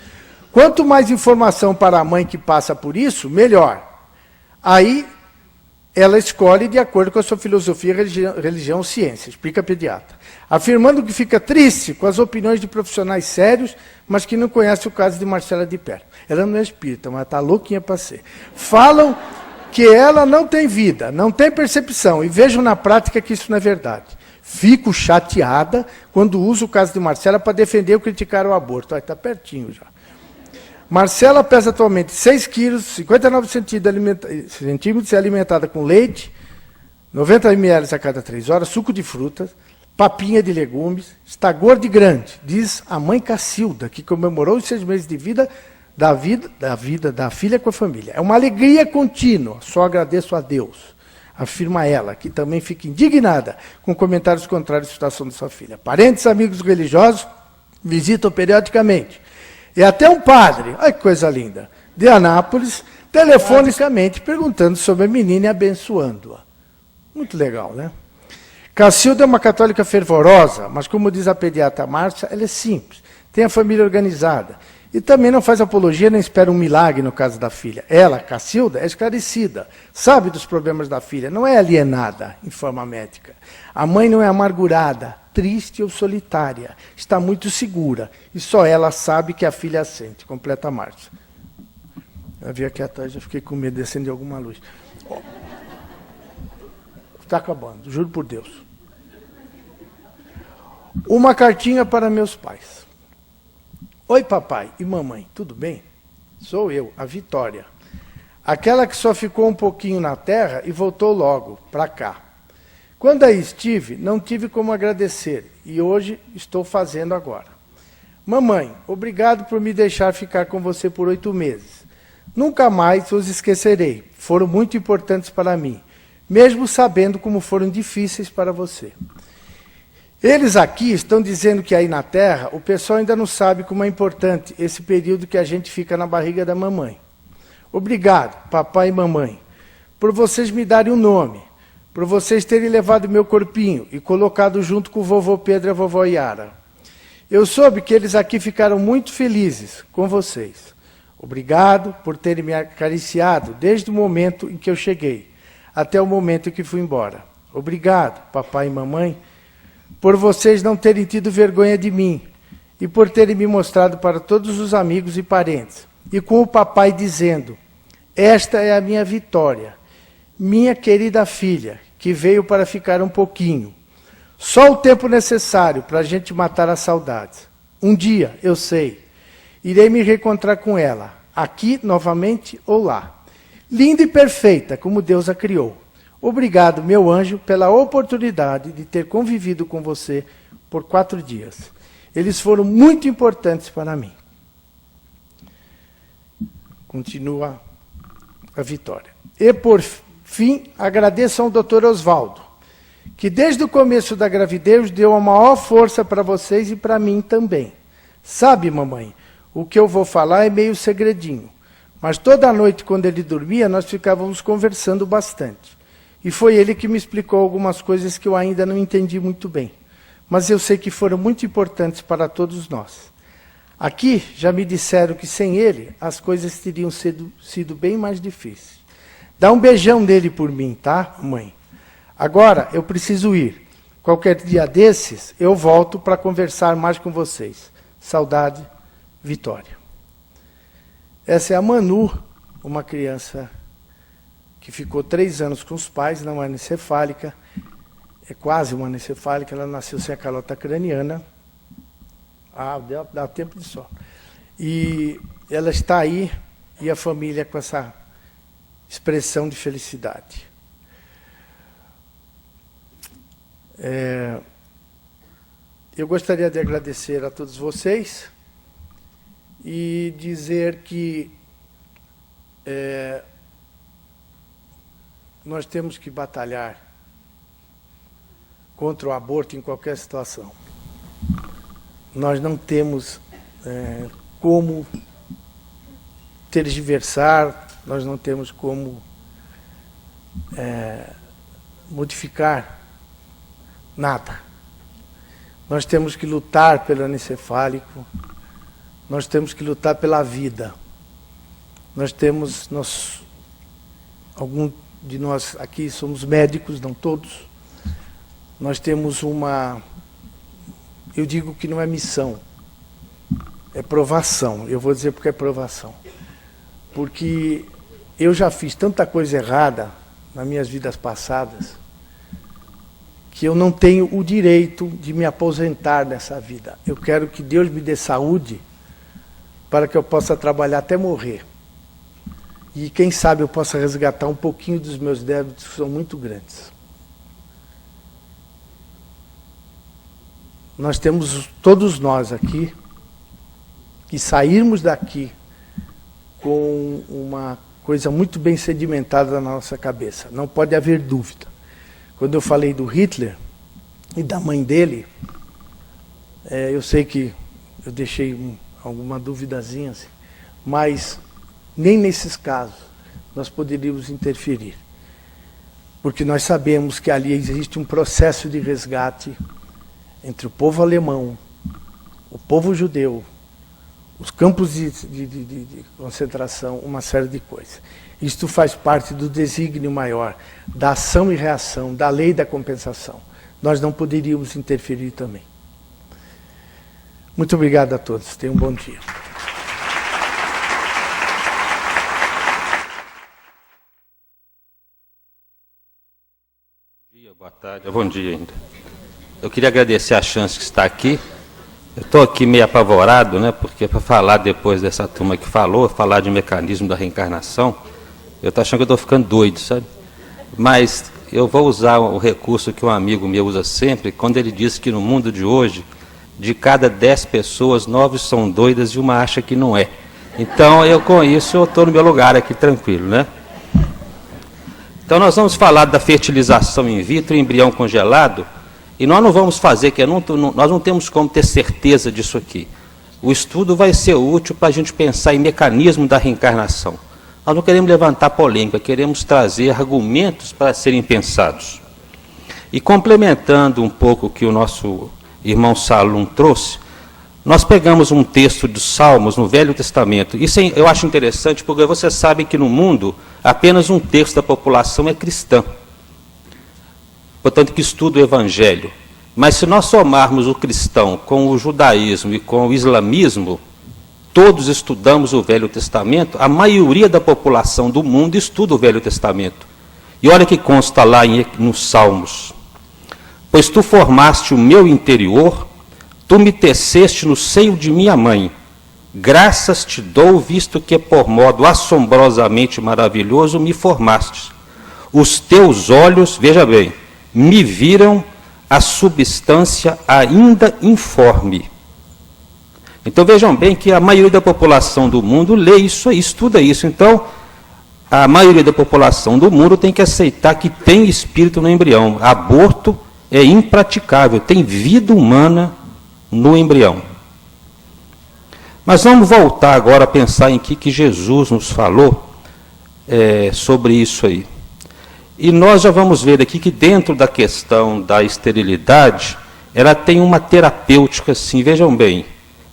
Quanto mais informação para a mãe que passa por isso, melhor. Aí ela escolhe de acordo com a sua filosofia, religião, ciência, explica a pediatra. Afirmando que fica triste com as opiniões de profissionais sérios, mas que não conhecem o caso de Marcela de perto. Ela não é espírita, mas está louquinha para ser. Falam que ela não tem vida, não tem percepção, e vejam na prática que isso não é verdade. Fico chateada quando uso o caso de Marcela para defender ou criticar o aborto. Está pertinho já. Marcela pesa atualmente 6 quilos, 59 centímetros, é alimentada com leite, 90 ml a cada 3 horas, suco de frutas, papinha de legumes, está gorda e grande, diz a mãe Cacilda, que comemorou os 6 meses de vida da filha com a família. É uma alegria contínua, só agradeço a Deus, afirma ela, que também fica indignada com comentários contrários à situação de sua filha. Parentes, amigos religiosos visitam periodicamente. E até um padre, olha que coisa linda, de Anápolis, telefonicamente perguntando sobre a menina e abençoando-a. Muito legal, né? Cacilda é uma católica fervorosa, mas como diz a pediatra Márcia, ela é simples, tem a família organizada. E também não faz apologia nem espera um milagre no caso da filha. Ela, Cacilda, é esclarecida, sabe dos problemas da filha, não é alienada em forma médica. A mãe não é amargurada, triste ou solitária, está muito segura, e só ela sabe que a filha a sente. Completa a Márcia. Eu vi aqui atrás, já fiquei com medo de acender alguma luz. Está acabando, juro por Deus. Uma cartinha para meus pais. Oi, papai e mamãe, tudo bem? Sou eu, a Vitória. Aquela que só ficou um pouquinho na terra e voltou logo para cá. Quando aí estive, não tive como agradecer, e hoje estou fazendo agora. Mamãe, obrigado por me deixar ficar com você por 8 meses. Nunca mais os esquecerei, foram muito importantes para mim, mesmo sabendo como foram difíceis para você. Eles aqui estão dizendo que aí na Terra, o pessoal ainda não sabe como é importante esse período que a gente fica na barriga da mamãe. Obrigado, papai e mamãe, por vocês me darem um nome, por vocês terem levado meu corpinho e colocado junto com o vovô Pedro e a vovó Yara. Eu soube que eles aqui ficaram muito felizes com vocês. Obrigado por terem me acariciado desde o momento em que eu cheguei, até o momento em que fui embora. Obrigado, papai e mamãe, por vocês não terem tido vergonha de mim e por terem me mostrado para todos os amigos e parentes. E com o papai dizendo, esta é a minha Vitória, minha querida filha, que veio para ficar um pouquinho. Só o tempo necessário para a gente matar as saudades. Um dia, eu sei, irei me reencontrar com ela, aqui novamente ou lá. Linda e perfeita, como Deus a criou. Obrigado, meu anjo, pela oportunidade de ter convivido com você por 4 dias. Eles foram muito importantes para mim. Continua a Vitória. E, por fim, agradeço ao Dr. Oswaldo, que desde o começo da gravidez deu a maior força para vocês e para mim também. Sabe, mamãe, o que eu vou falar é meio segredinho, mas toda noite, quando ele dormia, nós ficávamos conversando bastante. E foi ele que me explicou algumas coisas que eu ainda não entendi muito bem. Mas eu sei que foram muito importantes para todos nós. Aqui já me disseram que sem ele as coisas teriam sido bem mais difíceis. Dá um beijão nele por mim, tá, mãe? Agora eu preciso ir. Qualquer dia desses eu volto para conversar mais com vocês. Saudade, Vitória. Essa é a Manu, uma criança que ficou 3 anos com os pais, não é anencefálica, é quase uma anencefálica, ela nasceu sem a calota craniana. Dá tempo de só. E ela está aí, e a família com essa expressão de felicidade. Eu gostaria de agradecer a todos vocês e dizer que nós temos que batalhar contra o aborto em qualquer situação. Nós não temos como tergiversar, nós não temos como modificar nada. Nós temos que lutar pelo anencefálico, nós temos que lutar pela vida. Alguns de nós aqui somos médicos, não todos. Nós temos eu digo que não é missão, é provação. Eu vou dizer porque é provação. Porque eu já fiz tanta coisa errada nas minhas vidas passadas que eu não tenho o direito de me aposentar nessa vida. Eu quero que Deus me dê saúde para que eu possa trabalhar até morrer. E quem sabe eu possa resgatar um pouquinho dos meus débitos, que são muito grandes. Nós temos, todos nós aqui, que sairmos daqui com uma coisa muito bem sedimentada na nossa cabeça. Não pode haver dúvida. Quando eu falei do Hitler e da mãe dele, eu sei que eu deixei alguma duvidazinha, assim, mas nem nesses casos nós poderíamos interferir. Porque nós sabemos que ali existe um processo de resgate entre o povo alemão, o povo judeu, os campos de concentração, uma série de coisas. Isto faz parte do desígnio maior, da ação e reação, da lei da compensação. Nós não poderíamos interferir também. Muito obrigado a todos. Tenham um bom dia. Boa tarde, bom dia ainda. Eu queria agradecer a chance que está aqui. Eu estou aqui meio apavorado, né? Porque para falar depois dessa turma que falou, falar de mecanismo da reencarnação, eu estou achando que eu estou ficando doido, sabe? Mas eu vou usar o recurso que um amigo meu usa sempre, quando ele diz que no mundo de hoje, de cada 10 pessoas, 9 são doidas e uma acha que não é. Então, eu com isso, eu estou no meu lugar aqui tranquilo, né? Então, nós vamos falar da fertilização in vitro, embrião congelado, e nós não vamos fazer, nós não temos como ter certeza disso aqui. O estudo vai ser útil para a gente pensar em mecanismo da reencarnação. Nós não queremos levantar polêmica, queremos trazer argumentos para serem pensados. E complementando um pouco o que o nosso irmão Salum trouxe, nós pegamos um texto dos Salmos no Velho Testamento. Isso eu acho interessante, porque vocês sabem que no mundo apenas 1/3 da população é cristã. Portanto, que estuda o Evangelho. Mas se nós somarmos o cristão com o judaísmo e com o islamismo, todos estudamos o Velho Testamento, a maioria da população do mundo estuda o Velho Testamento. E olha que consta lá nos Salmos. Pois tu formaste o meu interior, tu me teceste no seio de minha mãe. Graças te dou, visto que por modo assombrosamente maravilhoso me formaste. Os teus olhos, veja bem, me viram a substância ainda informe. Então vejam bem que a maioria da população do mundo lê isso aí, estuda isso. Então, a maioria da população do mundo tem que aceitar que tem espírito no embrião. Aborto é impraticável, tem vida humana no embrião. Mas vamos voltar agora a pensar em que Jesus nos falou sobre isso aí. E nós já vamos ver aqui que dentro da questão da esterilidade, ela tem uma terapêutica, assim, vejam bem,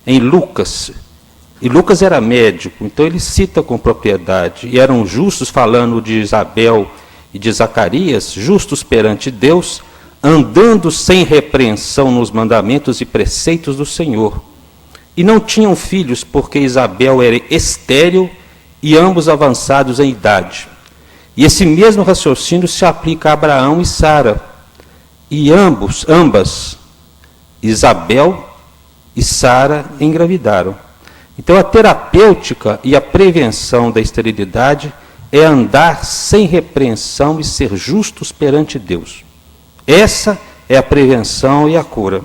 em Lucas. E Lucas era médico, então ele cita com propriedade. E eram justos, falando de Isabel e de Zacarias, justos perante Deus, andando sem repreensão nos mandamentos e preceitos do Senhor. E não tinham filhos, porque Isabel era estéril e ambos avançados em idade. E esse mesmo raciocínio se aplica a Abraão e Sara. E ambas, Isabel e Sara, engravidaram. Então a terapêutica e a prevenção da esterilidade é andar sem repreensão e ser justos perante Deus. Essa é a prevenção e a cura.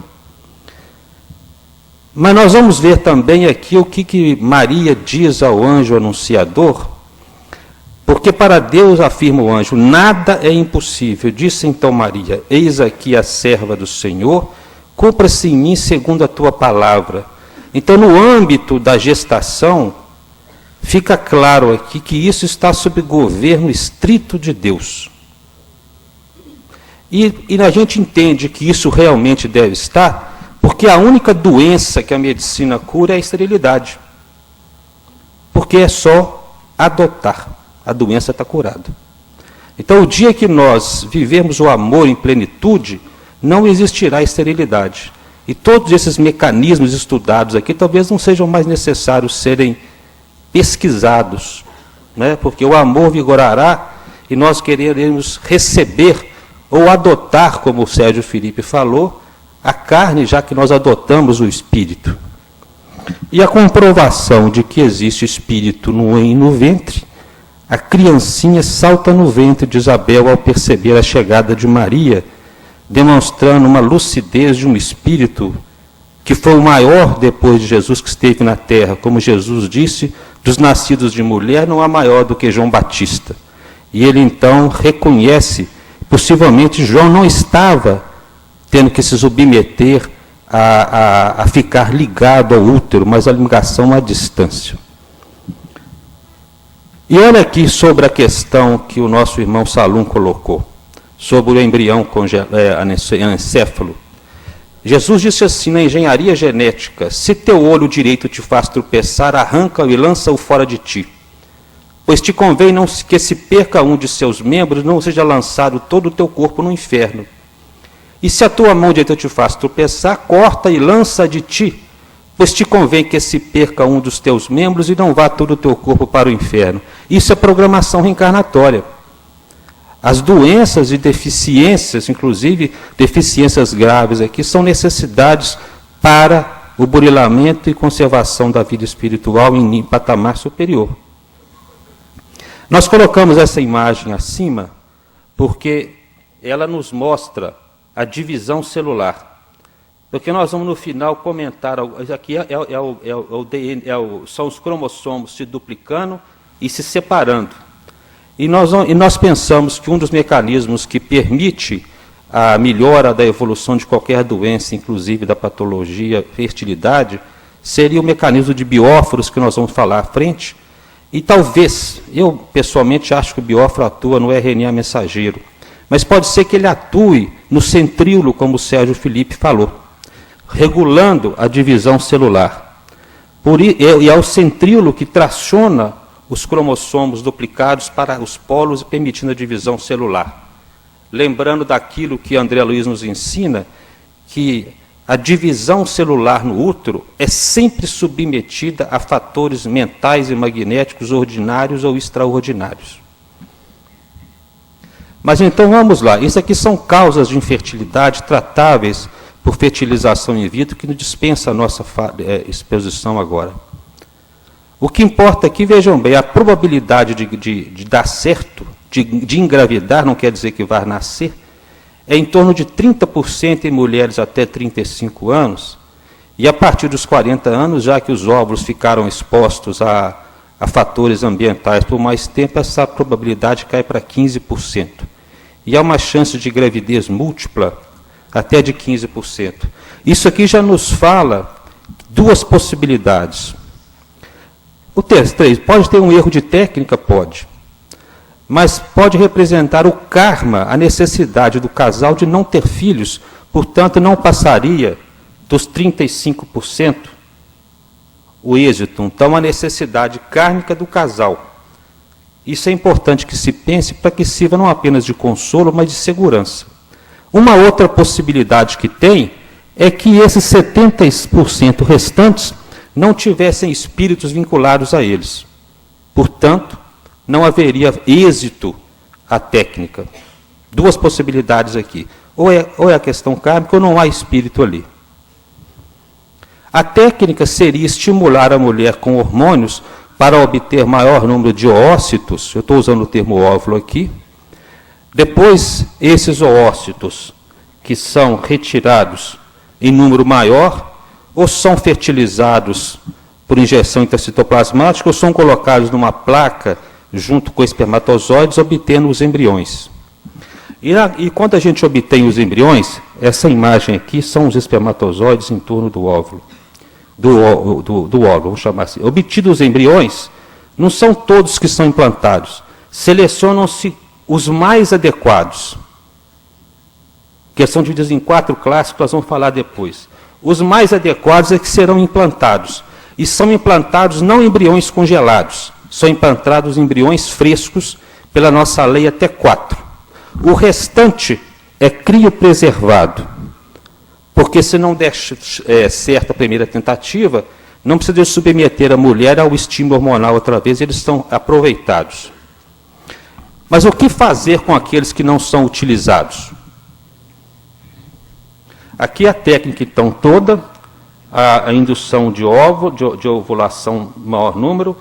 Mas nós vamos ver também aqui o que Maria diz ao anjo anunciador, porque para Deus, afirma o anjo, nada é impossível. Disse então Maria, eis aqui a serva do Senhor, cumpra-se em mim segundo a tua palavra. Então, no âmbito da gestação, fica claro aqui que isso está sob governo estrito de Deus. E a gente entende que isso realmente deve estar, porque a única doença que a medicina cura é a esterilidade. Porque é só adotar. A doença está curada. Então, o dia que nós vivemos o amor em plenitude, não existirá esterilidade. E todos esses mecanismos estudados aqui talvez não sejam mais necessários serem pesquisados, né? Porque o amor vigorará e nós quereremos receber ou adotar, como o Sérgio Felipe falou, a carne, já que nós adotamos o espírito. E a comprovação de que existe espírito no ventre, a criancinha salta no ventre de Isabel ao perceber a chegada de Maria, demonstrando uma lucidez de um espírito que foi o maior depois de Jesus que esteve na terra. Como Jesus disse, dos nascidos de mulher não há maior do que João Batista. E ele então reconhece, possivelmente João não estava tendo que se submeter a ficar ligado ao útero, mas a ligação à distância. E olha aqui sobre a questão que o nosso irmão Salum colocou, sobre o embrião anencéfalo. Jesus disse assim na engenharia genética: se teu olho direito te faz tropeçar, arranca-o e lança-o fora de ti. Pois te convém não que se perca um de seus membros, não seja lançado todo o teu corpo no inferno. E se a tua mão direita te faz tropeçar, corta e lança de ti, pois te convém que se perca um dos teus membros e não vá todo o teu corpo para o inferno. Isso é programação reencarnatória. As doenças e deficiências, inclusive deficiências graves aqui, são necessidades para o burilamento e conservação da vida espiritual em patamar superior. Nós colocamos essa imagem acima porque ela nos mostra a divisão celular. Porque nós vamos no final comentar, isso aqui são os cromossomos se duplicando e se separando. E nós pensamos que um dos mecanismos que permite a melhora da evolução de qualquer doença, inclusive da patologia fertilidade, seria o mecanismo de bióforos, que nós vamos falar à frente. E talvez, eu pessoalmente acho que o bióforo atua no RNA mensageiro, mas pode ser que ele atue no centríolo, como o Sérgio Felipe falou, regulando a divisão celular. E é o centríolo que traciona os cromossomos duplicados para os polos, permitindo a divisão celular. Lembrando daquilo que André Luiz nos ensina, que a divisão celular no útero é sempre submetida a fatores mentais e magnéticos ordinários ou extraordinários. Mas então vamos lá, isso aqui são causas de infertilidade tratáveis por fertilização in vitro, que não dispensa a nossa exposição agora. O que importa aqui, vejam bem, a probabilidade de dar certo, de engravidar, não quer dizer que vai nascer, é em torno de 30% em mulheres até 35 anos, e a partir dos 40 anos, já que os óvulos ficaram expostos a fatores ambientais por mais tempo, essa probabilidade cai para 15%. E há uma chance de gravidez múltipla até de 15%. Isso aqui já nos fala duas possibilidades. O texto 3, pode ter um erro de técnica? Pode. Mas pode representar o karma, a necessidade do casal de não ter filhos, portanto não passaria dos 35% o êxito. Então a necessidade kármica do casal. Isso é importante que se pense para que sirva não apenas de consolo, mas de segurança. Uma outra possibilidade que tem é que esses 70% restantes não tivessem espíritos vinculados a eles. Portanto, não haveria êxito à técnica. Duas possibilidades aqui. Ou é a questão kármica ou não há espírito ali. A técnica seria estimular a mulher com hormônios para obter maior número de oócitos. Eu estou usando o termo óvulo aqui. Depois, esses oócitos, que são retirados em número maior, ou são fertilizados por injeção intracitoplasmática, ou são colocados numa placa junto com espermatozoides, obtendo os embriões. E quando a gente obtém os embriões, essa imagem aqui são os espermatozoides em torno do óvulo, do óvulo, vamos chamar assim. Obtidos os embriões, não são todos que são implantados, selecionam-se os mais adequados, que são divididos em 4 classes, que nós vamos falar depois. Os mais adequados é que serão implantados. E são implantados não embriões congelados, são implantados embriões frescos, pela nossa lei até 4. O restante é criopreservado, porque se não der certo a primeira tentativa, não precisa submeter a mulher ao estímulo hormonal outra vez, eles são aproveitados. Mas o que fazer com aqueles que não são utilizados? Aqui a técnica, então, toda, a indução de ovulação maior número,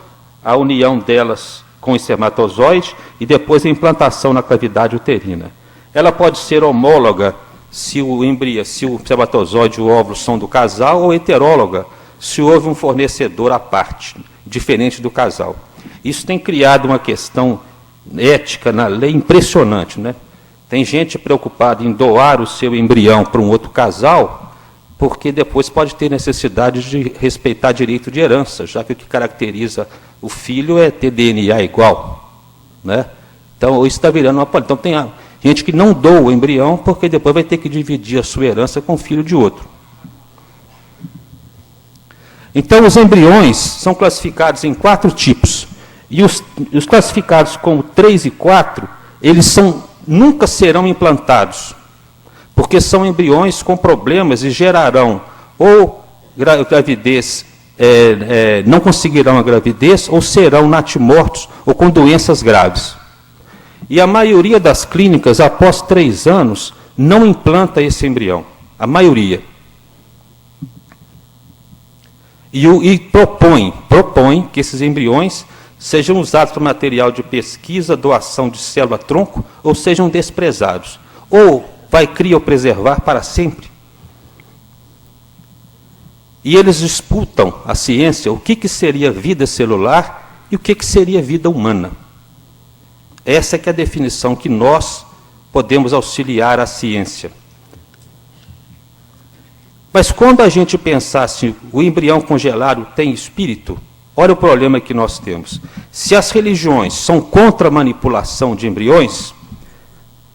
a união delas com o espermatozoide e depois a implantação na cavidade uterina. Ela pode ser homóloga se o espermatozoide e o óvulo são do casal, ou heteróloga se houve um fornecedor à parte, diferente do casal. Isso tem criado uma questão ética na lei impressionante, né? Tem gente preocupada em doar o seu embrião para um outro casal, porque depois pode ter necessidade de respeitar direito de herança, já que o que caracteriza o filho é ter DNA igual, né? Então, isso está virando uma política. Então, tem gente que não doa o embrião, porque depois vai ter que dividir a sua herança com o filho de outro. Então, os embriões são classificados em 4 tipos. E os classificados como 3 e 4, eles nunca serão implantados, porque são embriões com problemas e gerarão ou gravidez, não conseguirão a gravidez, ou serão natimortos ou com doenças graves. E a maioria das clínicas, após 3 anos, não implanta esse embrião. A maioria. E propõe que esses embriões sejam usados para material de pesquisa, doação de célula-tronco, ou sejam desprezados. Ou vai criopreservar para sempre. E eles disputam a ciência o que seria vida celular e o que seria vida humana. Essa é que é a definição que nós podemos auxiliar a ciência. Mas quando a gente pensar assim, o embrião congelado tem espírito, olha o problema que nós temos. Se as religiões são contra a manipulação de embriões,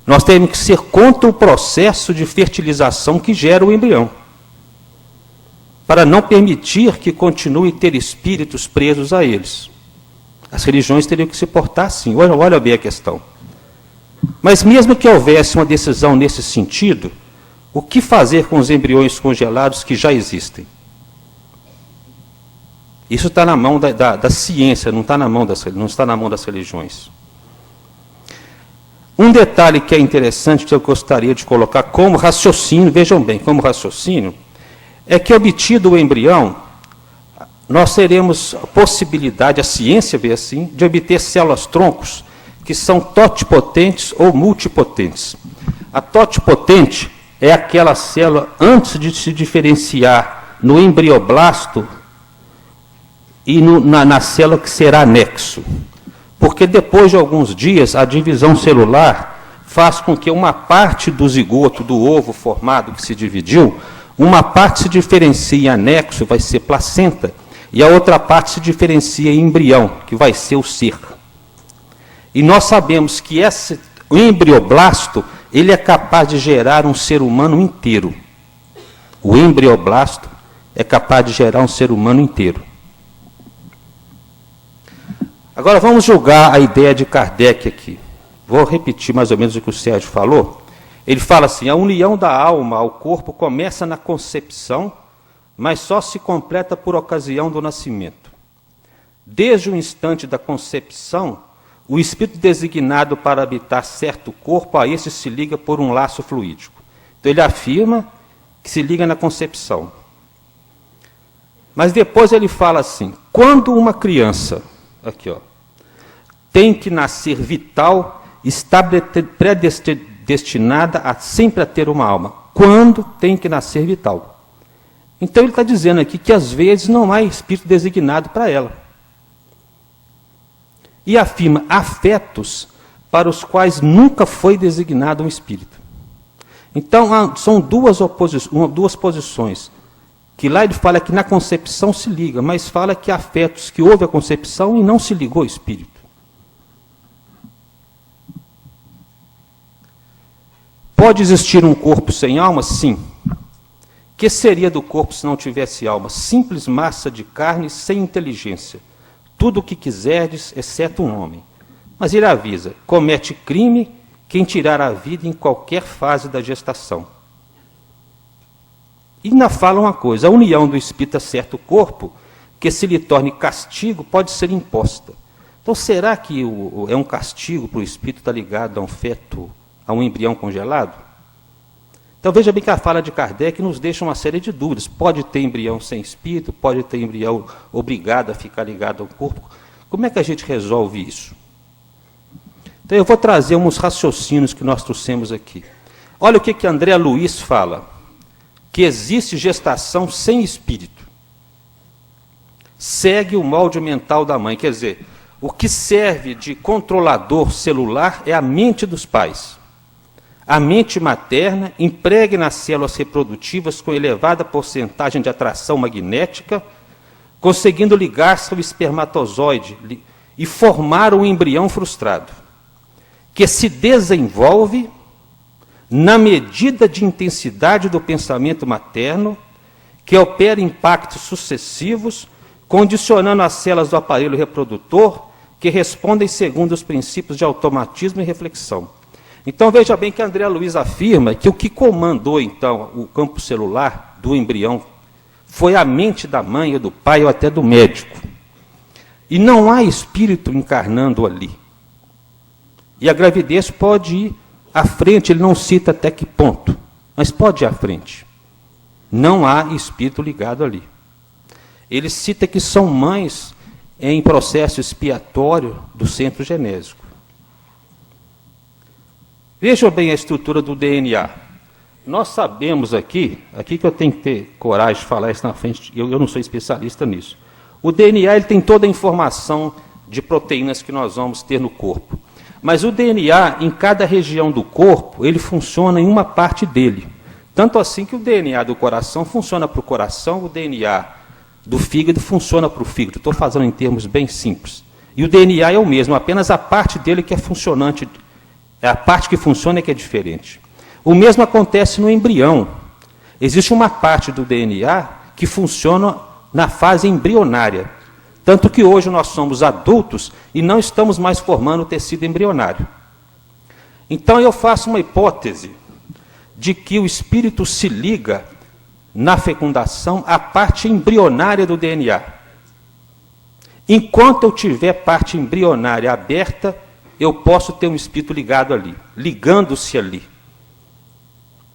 nós temos que ser contra o processo de fertilização que gera o embrião, para não permitir que continue a ter espíritos presos a eles. As religiões teriam que se portar assim. Olha bem a questão. Mas mesmo que houvesse uma decisão nesse sentido, o que fazer com os embriões congelados que já existem? Isso está na mão da ciência, não está na mão das religiões. Um detalhe que é interessante, que eu gostaria de colocar como raciocínio, vejam bem, como raciocínio, é que obtido o embrião, nós teremos a possibilidade, a ciência vê assim, de obter células-troncos que são totipotentes ou multipotentes. A totipotente é aquela célula, antes de se diferenciar no embrioblasto e na célula que será anexo. Porque depois de alguns dias, a divisão celular faz com que uma parte do zigoto, do ovo formado que se dividiu, uma parte se diferencia em anexo, vai ser placenta, e a outra parte se diferencia em embrião, que vai ser o ser. E nós sabemos que o embrioblasto, ele é capaz de gerar um ser humano inteiro. O embrioblasto é capaz de gerar um ser humano inteiro. Agora vamos julgar a ideia de Kardec aqui. Vou repetir mais ou menos o que o Sérgio falou. Ele fala assim, a união da alma ao corpo começa na concepção, mas só se completa por ocasião do nascimento. Desde o instante da concepção, o espírito designado para habitar certo corpo, a esse se liga por um laço fluídico. Então ele afirma que se liga na concepção. Mas depois ele fala assim, quando uma criança, aqui ó, tem que nascer vital, está predestinada sempre a ter uma alma. Quando tem que nascer vital. Então ele está dizendo aqui que às vezes não há espírito designado para ela. E afirma afetos para os quais nunca foi designado um espírito. Então são duas posições. Que lá ele fala que na concepção se liga, mas fala que há afetos que houve a concepção e não se ligou ao espírito. Pode existir um corpo sem alma? Sim. Que seria do corpo se não tivesse alma? Simples massa de carne sem inteligência. Tudo o que quiserdes, exceto um homem. Mas ele avisa, comete crime quem tirar a vida em qualquer fase da gestação. E ainda fala uma coisa, a união do espírito a certo corpo, que se lhe torne castigo, pode ser imposta. Então será que é um castigo para o espírito estar ligado a um feto, a um embrião congelado? Então veja bem que a fala de Kardec nos deixa uma série de dúvidas. Pode ter embrião sem espírito, pode ter embrião obrigado a ficar ligado ao corpo. Como é que a gente resolve isso? Então eu vou trazer uns raciocínios que nós trouxemos aqui. Olha o que André Luiz fala, que existe gestação sem espírito. Segue o molde mental da mãe, quer dizer, o que serve de controlador celular é a mente dos pais. A mente materna impregna nas células reprodutivas com elevada porcentagem de atração magnética, conseguindo ligar-se ao espermatozoide e formar um embrião frustrado, que se desenvolve na medida de intensidade do pensamento materno, que opera impactos sucessivos, condicionando as células do aparelho reprodutor, que respondem segundo os princípios de automatismo e reflexão. Então, veja bem que André Luiz afirma que o que comandou, então, o campo celular do embrião foi a mente da mãe ou do pai ou até do médico. E não há espírito encarnando ali. E a gravidez pode ir à frente, ele não cita até que ponto, mas pode ir à frente. Não há espírito ligado ali. Ele cita que são mães em processo expiatório do centro genésico. Vejam bem a estrutura do DNA. Nós sabemos aqui que eu tenho que ter coragem de falar isso na frente, eu não sou especialista nisso. O DNA ele tem toda a informação de proteínas que nós vamos ter no corpo. Mas o DNA, em cada região do corpo, ele funciona em uma parte dele. Tanto assim que o DNA do coração funciona para o coração, o DNA do fígado funciona para o fígado. Estou fazendo em termos bem simples. E o DNA é o mesmo, apenas a parte dele que é funcionante. É a parte que funciona que é diferente. O mesmo acontece no embrião. Existe uma parte do DNA que funciona na fase embrionária. Tanto que hoje nós somos adultos e não estamos mais formando o tecido embrionário. Então eu faço uma hipótese de que o espírito se liga na fecundação à parte embrionária do DNA. Enquanto eu tiver parte embrionária aberta, eu posso ter um espírito ligado ali, ligando-se ali.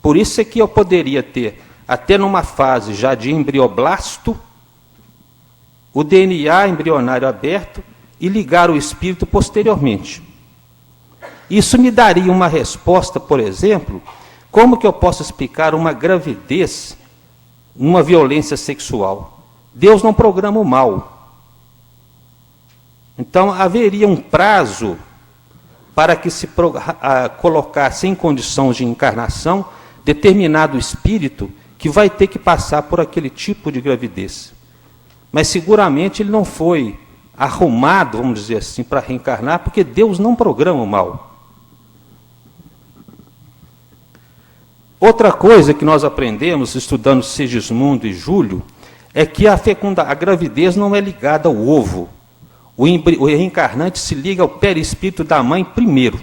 Por isso é que eu poderia ter, até numa fase já de embrioblasto, o DNA embrionário aberto e ligar o espírito posteriormente. Isso me daria uma resposta, por exemplo, como que eu posso explicar uma gravidez numa violência sexual? Deus não programa o mal. Então, haveria um prazo para que se colocasse em condições de encarnação determinado espírito que vai ter que passar por aquele tipo de gravidez. Mas seguramente ele não foi arrumado, vamos dizer assim, para reencarnar, porque Deus não programa o mal. Outra coisa que nós aprendemos, estudando Sigismundo e Júlio, é que a gravidez não é ligada ao ovo. O reencarnante se liga ao perispírito da mãe primeiro.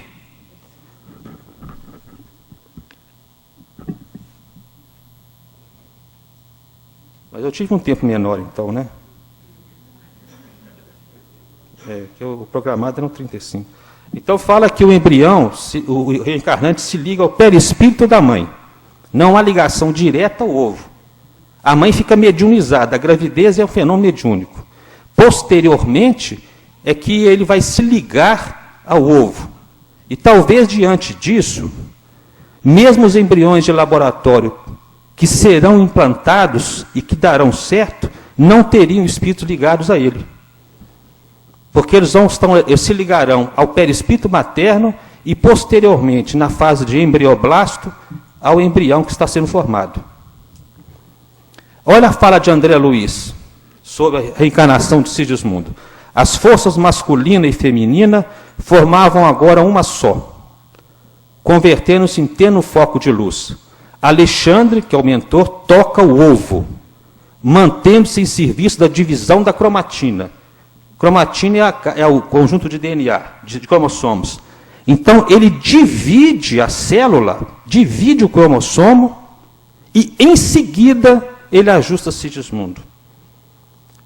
Mas eu tive um tempo menor, então, né? Que o programado era no 35. Então fala que o embrião, o reencarnante se liga ao perispírito da mãe. Não há ligação direta ao ovo. A mãe fica mediunizada, a gravidez é um fenômeno mediúnico. Posteriormente, é que ele vai se ligar ao ovo. E talvez diante disso, mesmo os embriões de laboratório que serão implantados e que darão certo, não teriam espíritos ligados a ele. Porque eles se ligarão ao perispírito materno e, posteriormente, na fase de embrioblasto, ao embrião que está sendo formado. Olha a fala de André Luiz sobre a reencarnação de Sigismundo. As forças masculina e feminina formavam agora uma só, convertendo-se em tênue foco de luz. Alexandre, que é o mentor, toca o ovo, mantendo-se em serviço da divisão da cromatina. Cromatina é o conjunto de DNA, de cromossomos. Então, ele divide a célula, divide o cromossomo, e, em seguida, ele ajusta Sigismundo.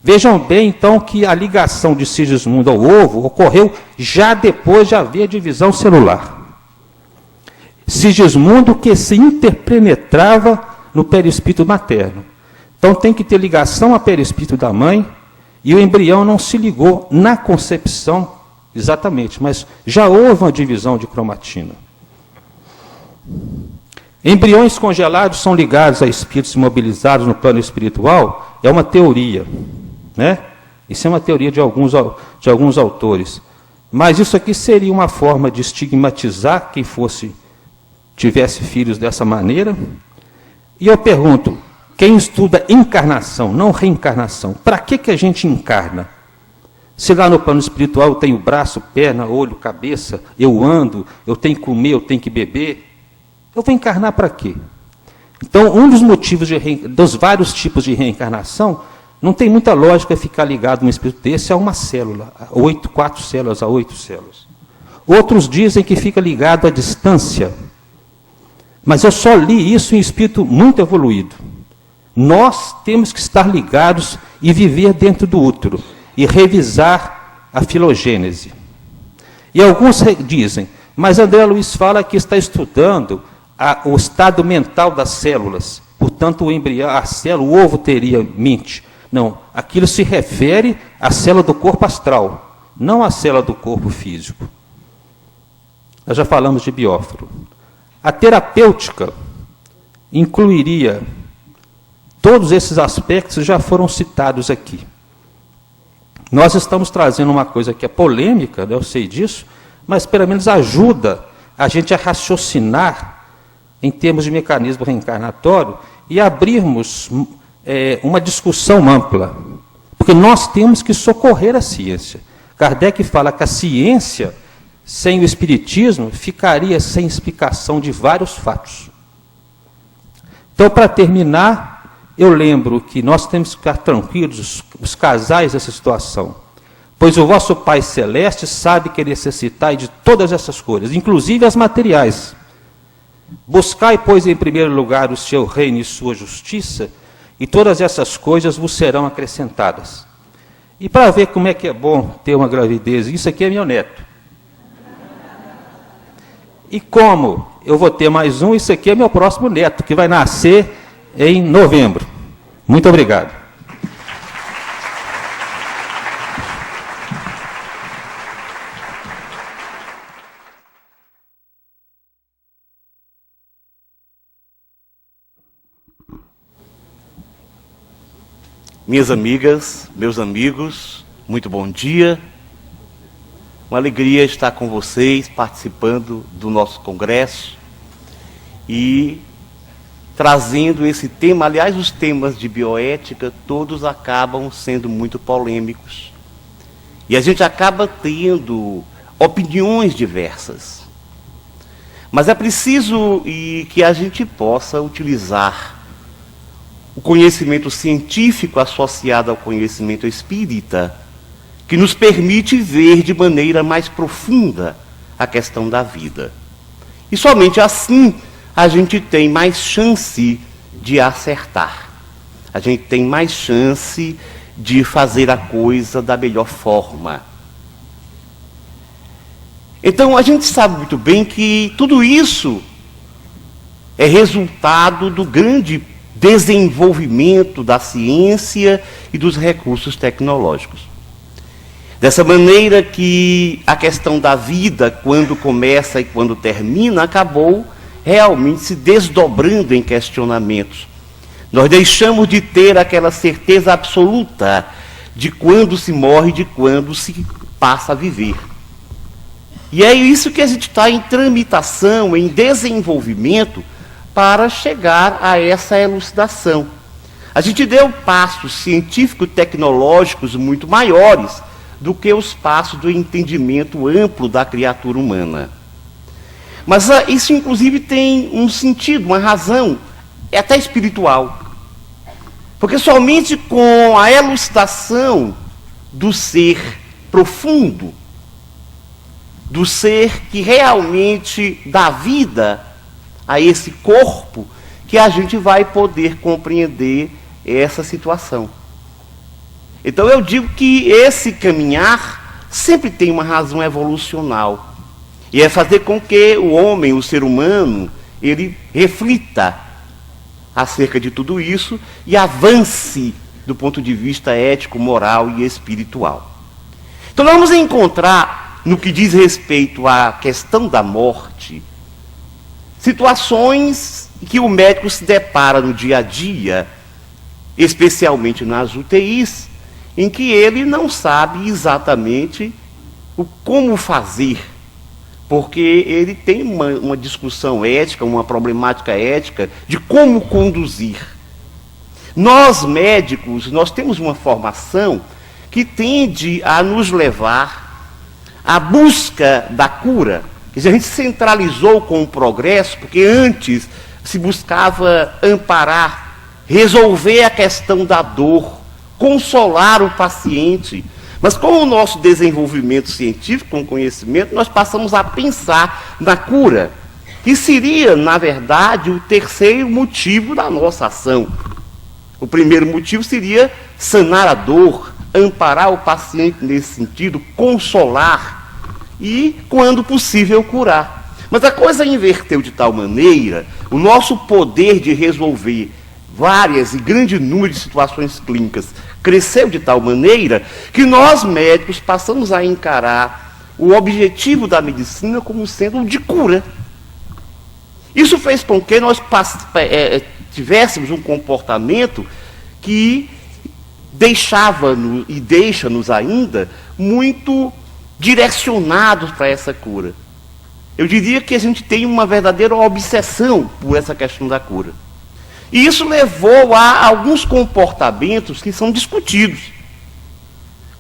Vejam bem, então, que a ligação de Sigismundo ao ovo ocorreu já depois de haver divisão celular. Sigismundo que se interpenetrava no perispírito materno. Então tem que ter ligação ao perispírito da mãe, e o embrião não se ligou na concepção exatamente, mas já houve uma divisão de cromatina. Embriões congelados são ligados a espíritos imobilizados no plano espiritual? É uma teoria, né? Isso é uma teoria de alguns autores. Mas isso aqui seria uma forma de estigmatizar quem tivesse filhos dessa maneira. E eu pergunto, quem estuda encarnação, não reencarnação, para que a gente encarna? Se lá no plano espiritual eu tenho braço, perna, olho, cabeça, eu ando, eu tenho que comer, eu tenho que beber, eu vou encarnar para quê? Então, um dos motivos dos vários tipos de reencarnação, não tem muita lógica ficar ligado num espírito desse a uma célula, a 4 células, a 8 células. Outros dizem que fica ligado à distância. Mas eu só li isso em espírito muito evoluído. Nós temos que estar ligados e viver dentro do útero e revisar a filogênese. E alguns dizem, mas André Luiz fala que está estudando o estado mental das células. Portanto, o embrião, a célula, o ovo teria mente. Não, aquilo se refere à célula do corpo astral, não à célula do corpo físico. Nós já falamos de bióforo. A terapêutica incluiria todos esses aspectos que já foram citados aqui. Nós estamos trazendo uma coisa que é polêmica, né, eu sei disso, mas pelo menos ajuda a gente a raciocinar em termos de mecanismo reencarnatório e abrirmos uma discussão ampla. Porque nós temos que socorrer a ciência. Kardec fala que a ciência, sem o espiritismo, ficaria sem explicação de vários fatos. Então, para terminar, eu lembro que nós temos que ficar tranquilos, os casais dessa situação, pois o vosso Pai Celeste sabe que necessitai de todas essas coisas, inclusive as materiais. Buscai, pois, em primeiro lugar o seu reino e sua justiça, e todas essas coisas vos serão acrescentadas. E para ver como é que é bom ter uma gravidez, isso aqui é meu neto. E como eu vou ter mais um, isso aqui é meu próximo neto, que vai nascer em novembro. Muito obrigado. Minhas amigas, meus amigos, muito bom dia. Uma alegria estar com vocês, participando do nosso congresso e trazendo esse tema. Aliás, os temas de bioética, todos acabam sendo muito polêmicos. E a gente acaba tendo opiniões diversas. Mas é preciso que a gente possa utilizar o conhecimento científico associado ao conhecimento espírita, que nos permite ver de maneira mais profunda a questão da vida. E somente assim a gente tem mais chance de acertar. A gente tem mais chance de fazer a coisa da melhor forma. Então a gente sabe muito bem que tudo isso é resultado do grande desenvolvimento da ciência e dos recursos tecnológicos. Dessa maneira que a questão da vida, quando começa e quando termina, acabou realmente se desdobrando em questionamentos. Nós deixamos de ter aquela certeza absoluta de quando se morre, de quando se passa a viver. E é isso que a gente está em tramitação, em desenvolvimento, para chegar a essa elucidação. A gente deu passos científico-tecnológicos muito maiores do que os passos do entendimento amplo da criatura humana. Mas isso, inclusive, tem um sentido, uma razão, é até espiritual. Porque somente com a elucidação do ser profundo, do ser que realmente dá vida a esse corpo, que a gente vai poder compreender essa situação. Então eu digo que esse caminhar sempre tem uma razão evolucional. E é fazer com que o homem, o ser humano, ele reflita acerca de tudo isso e avance do ponto de vista ético, moral e espiritual. Então nós vamos encontrar, no que diz respeito à questão da morte, situações que o médico se depara no dia a dia, especialmente nas UTIs, em que ele não sabe exatamente como fazer, porque ele tem uma discussão ética, uma problemática ética de como conduzir. Nós, médicos, nós temos uma formação que tende a nos levar à busca da cura. Quer dizer, a gente centralizou com o progresso, porque antes se buscava amparar, resolver a questão da dor, consolar o paciente. Mas com o nosso desenvolvimento científico, com o conhecimento, nós passamos a pensar na cura, que seria, na verdade, o terceiro motivo da nossa ação. O primeiro motivo seria sanar a dor, amparar o paciente nesse sentido, consolar e, quando possível, curar. Mas a coisa inverteu de tal maneira, o nosso poder de resolver várias e grande número de situações clínicas cresceu de tal maneira que nós, médicos, passamos a encarar o objetivo da medicina como sendo o de cura. Isso fez com que nós tivéssemos um comportamento que deixava-nos e deixa-nos ainda muito direcionados para essa cura. Eu diria que a gente tem uma verdadeira obsessão por essa questão da cura. E isso levou a alguns comportamentos que são discutidos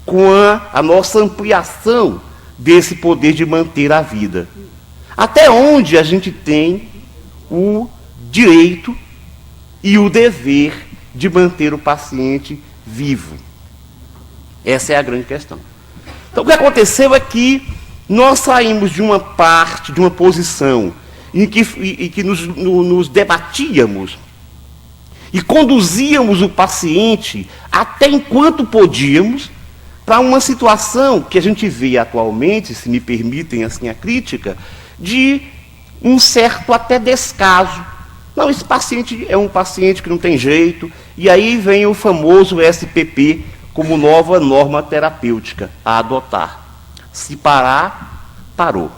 com a nossa ampliação desse poder de manter a vida. Até onde a gente tem o direito e o dever de manter o paciente vivo. Essa é a grande questão. Então, o que aconteceu é que nós saímos de uma parte, de uma posição em que nos debatíamos e conduzíamos o paciente até enquanto podíamos para uma situação que a gente vê atualmente, se me permitem assim a crítica, de um certo até descaso. Não, esse paciente é um paciente que não tem jeito, e aí vem o famoso SPP como nova norma terapêutica a adotar. Se parar, parou.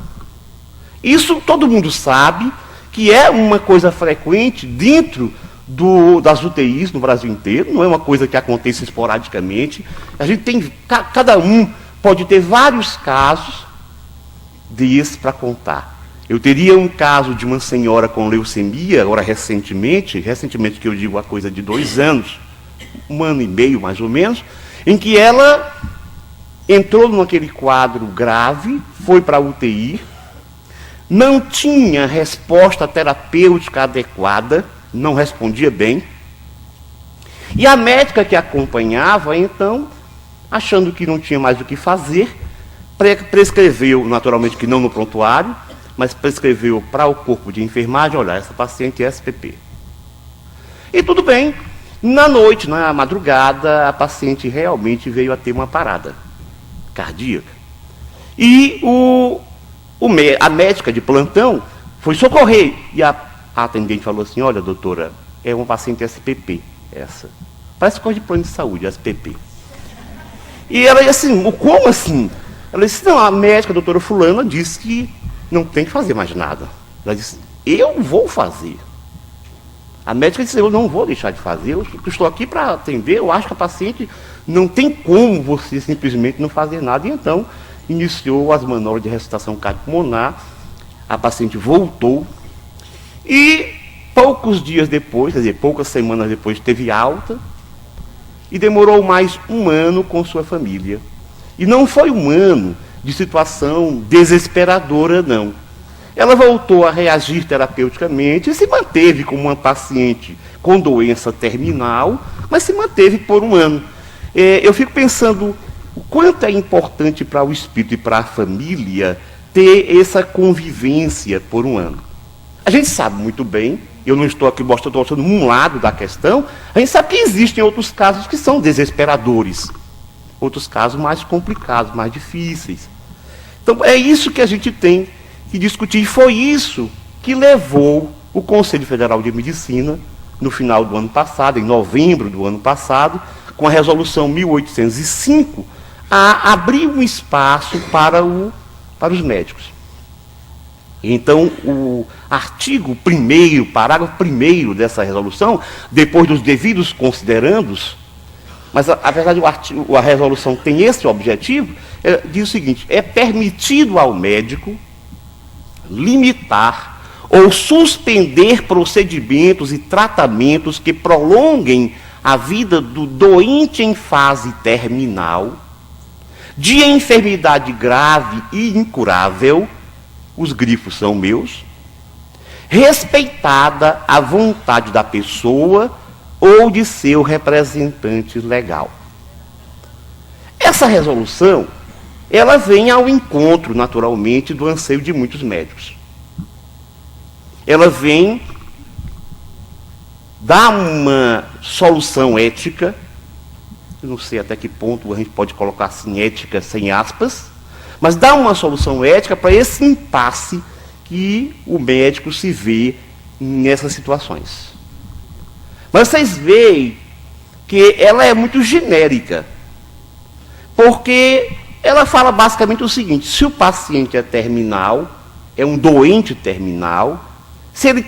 Isso todo mundo sabe que é uma coisa frequente dentro das UTIs no Brasil inteiro, não é uma coisa que aconteça esporadicamente. A gente tem, cada um pode ter vários casos desses para contar. Eu teria um caso de uma senhora com leucemia, agora recentemente que eu digo a coisa de 2 anos, 1 ano e meio mais ou menos, em que ela entrou naquele quadro grave, foi para a UTI, não tinha resposta terapêutica adequada, não respondia bem, e a médica que acompanhava, então, achando que não tinha mais o que fazer, prescreveu, naturalmente que não no prontuário, mas prescreveu para o corpo de enfermagem, olha, essa paciente é SPP. E tudo bem, na noite, na madrugada, a paciente realmente veio a ter uma parada cardíaca. E a médica de plantão foi socorrer, e a atendente falou assim, olha, doutora, é uma paciente SPP, essa. Parece coisa de plano de saúde, SPP. E ela disse assim, como assim? Ela disse, não, a médica, a doutora fulana, disse que não tem que fazer mais nada. Ela disse, eu vou fazer. A médica disse, eu não vou deixar de fazer, eu estou aqui para atender, eu acho que a paciente não tem como você simplesmente não fazer nada. E então, iniciou as manobras de ressuscitação cardiopulmonar, a paciente voltou, e poucos dias depois, quer dizer, poucas semanas depois, teve alta, e demorou mais 1 ano com sua família. E não foi 1 ano de situação desesperadora, não. Ela voltou a reagir terapeuticamente e se manteve como uma paciente com doença terminal, mas se manteve por 1 ano. Eu fico pensando o quanto é importante para o espírito e para a família ter essa convivência por 1 ano. A gente sabe muito bem, eu não estou aqui mostrando um lado da questão, a gente sabe que existem outros casos que são desesperadores, outros casos mais complicados, mais difíceis. Então, é isso que a gente tem que discutir. E foi isso que levou o Conselho Federal de Medicina, no final do ano passado, em novembro do ano passado, com a resolução 1805, a abrir um espaço para os médicos. Então, o artigo 1º, parágrafo 1º dessa resolução, depois dos devidos considerandos, mas, a verdade, a resolução tem esse objetivo, diz o seguinte: é permitido ao médico limitar ou suspender procedimentos e tratamentos que prolonguem a vida do doente em fase terminal, de enfermidade grave e incurável, os grifos são meus, respeitada a vontade da pessoa ou de seu representante legal. Essa resolução, ela vem ao encontro, naturalmente, do anseio de muitos médicos. Ela vem dar uma solução ética, eu não sei até que ponto a gente pode colocar assim, ética sem aspas, mas dá uma solução ética para esse impasse que o médico se vê nessas situações. Mas vocês veem que ela é muito genérica, porque ela fala basicamente o seguinte: se o paciente é terminal, é um doente terminal, se ele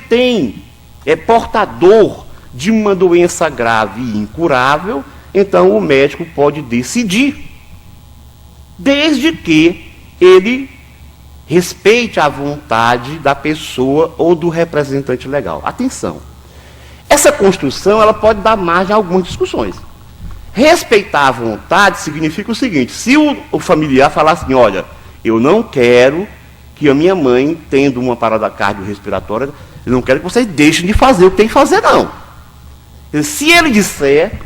é portador de uma doença grave e incurável, então o médico pode decidir, desde que ele respeite a vontade da pessoa ou do representante legal. Atenção, essa construção ela pode dar margem a algumas discussões. Respeitar a vontade significa o seguinte: se o familiar falar assim, olha, eu não quero que a minha mãe, tendo uma parada cardiorrespiratória, eu não quero que vocês deixem de fazer o que tem que fazer, não. Se ele disser,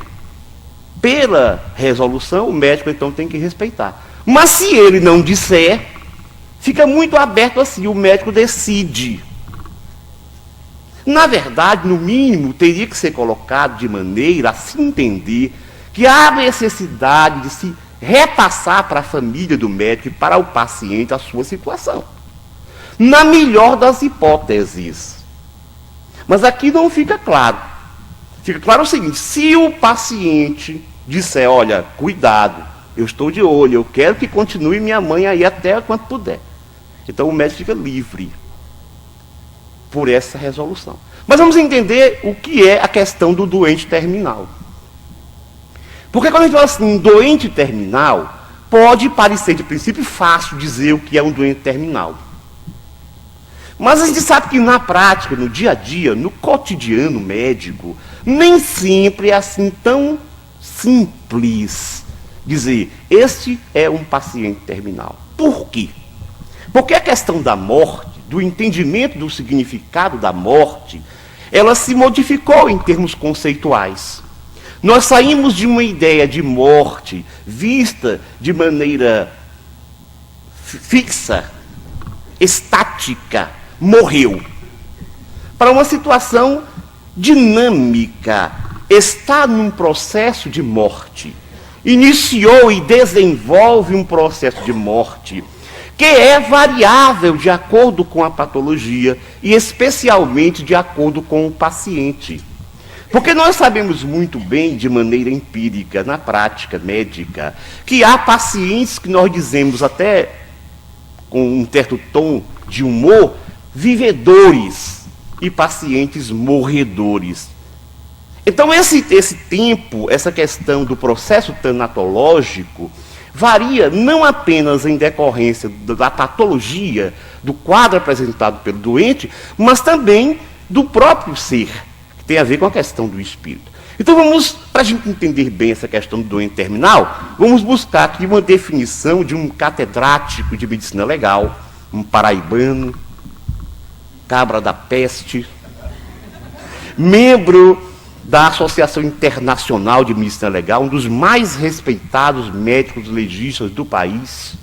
pela resolução, o médico então tem que respeitar. Mas se ele não disser, fica muito aberto assim, o médico decide. Na verdade, no mínimo, teria que ser colocado de maneira a se entender que há necessidade de se repassar para a família do médico e para o paciente a sua situação. Na melhor das hipóteses. Mas aqui não fica claro. Fica claro o seguinte: se o paciente disser, olha, cuidado, eu estou de olho, eu quero que continue minha mãe aí até quanto puder, então o médico fica livre por essa resolução. Mas vamos entender o que é a questão do doente terminal. Porque quando a gente fala assim, doente terminal, pode parecer de princípio fácil dizer o que é um doente terminal. Mas a gente sabe que na prática, no dia a dia, no cotidiano médico, nem sempre é assim tão simples dizer, este é um paciente terminal. Por quê? Porque a questão da morte, do entendimento do significado da morte, ela se modificou em termos conceituais. Nós saímos de uma ideia de morte vista de maneira fixa, estática, morreu, para uma situação dinâmica, está num processo de morte. Iniciou e desenvolve um processo de morte que é variável de acordo com a patologia e especialmente de acordo com o paciente. Porque nós sabemos muito bem, de maneira empírica, na prática médica, que há pacientes que nós dizemos até com um certo tom de humor, vivedores, e pacientes morredores. Então esse tempo, essa questão do processo tanatológico, varia não apenas em decorrência da patologia, do quadro apresentado pelo doente, mas também do próprio ser, que tem a ver com a questão do espírito. Então vamos, para a gente entender bem essa questão do doente terminal, vamos buscar aqui uma definição de um catedrático de medicina legal, um paraibano, cabra da peste, membro da Associação Internacional de Medicina Legal, um dos mais respeitados médicos legistas do país,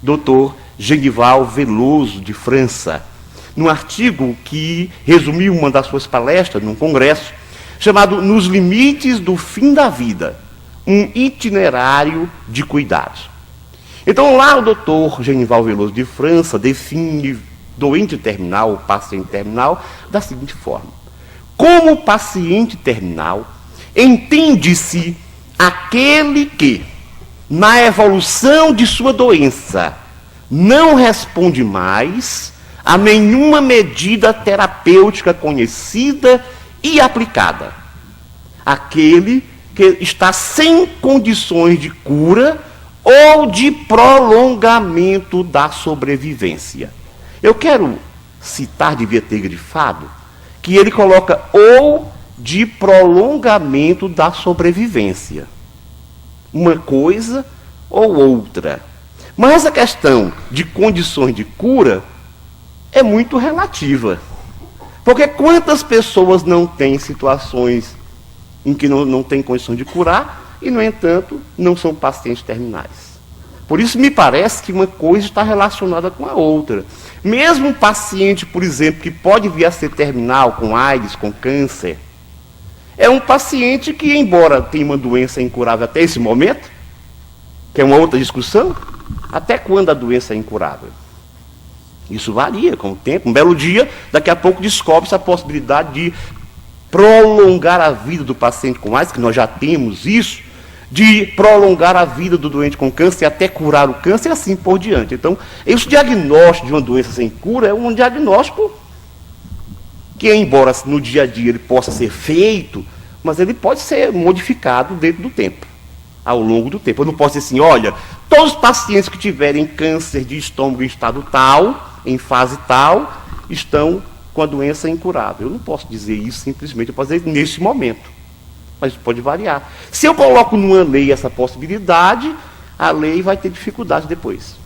Dr. Genival Veloso, de França, num artigo que resumiu uma das suas palestras num congresso, chamado Nos Limites do Fim da Vida, um itinerário de cuidados. Então, lá o doutor Genival Veloso de França define doente terminal, paciente terminal, da seguinte forma: como paciente terminal, entende-se aquele que, na evolução de sua doença, não responde mais a nenhuma medida terapêutica conhecida e aplicada. Aquele que está sem condições de cura ou de prolongamento da sobrevivência. Eu quero citar de Vietê grifado que ele coloca ou de prolongamento da sobrevivência. Uma coisa ou outra. Mas essa questão de condições de cura é muito relativa. Porque quantas pessoas não têm situações em que não têm condição de curar e, no entanto, não são pacientes terminais? Por isso, me parece que uma coisa está relacionada com a outra. Mesmo um paciente, por exemplo, que pode vir a ser terminal, com AIDS, com câncer, é um paciente que, embora tenha uma doença incurável até esse momento, que é uma outra discussão, até quando a doença é incurável? Isso varia com o tempo. Um belo dia, daqui a pouco descobre-se a possibilidade de prolongar a vida do paciente com AIDS, que nós já temos isso, de prolongar a vida do doente com câncer até curar o câncer e assim por diante. Então, esse diagnóstico de uma doença sem cura é um diagnóstico que, embora no dia a dia ele possa ser feito, mas ele pode ser modificado dentro do tempo, ao longo do tempo. Eu não posso dizer assim, olha, todos os pacientes que tiverem câncer de estômago em estado tal, em fase tal, estão com a doença incurável. Eu não posso dizer isso simplesmente, eu posso dizer nesse momento. Mas isso pode variar. Se eu coloco numa lei essa possibilidade, a lei vai ter dificuldade depois.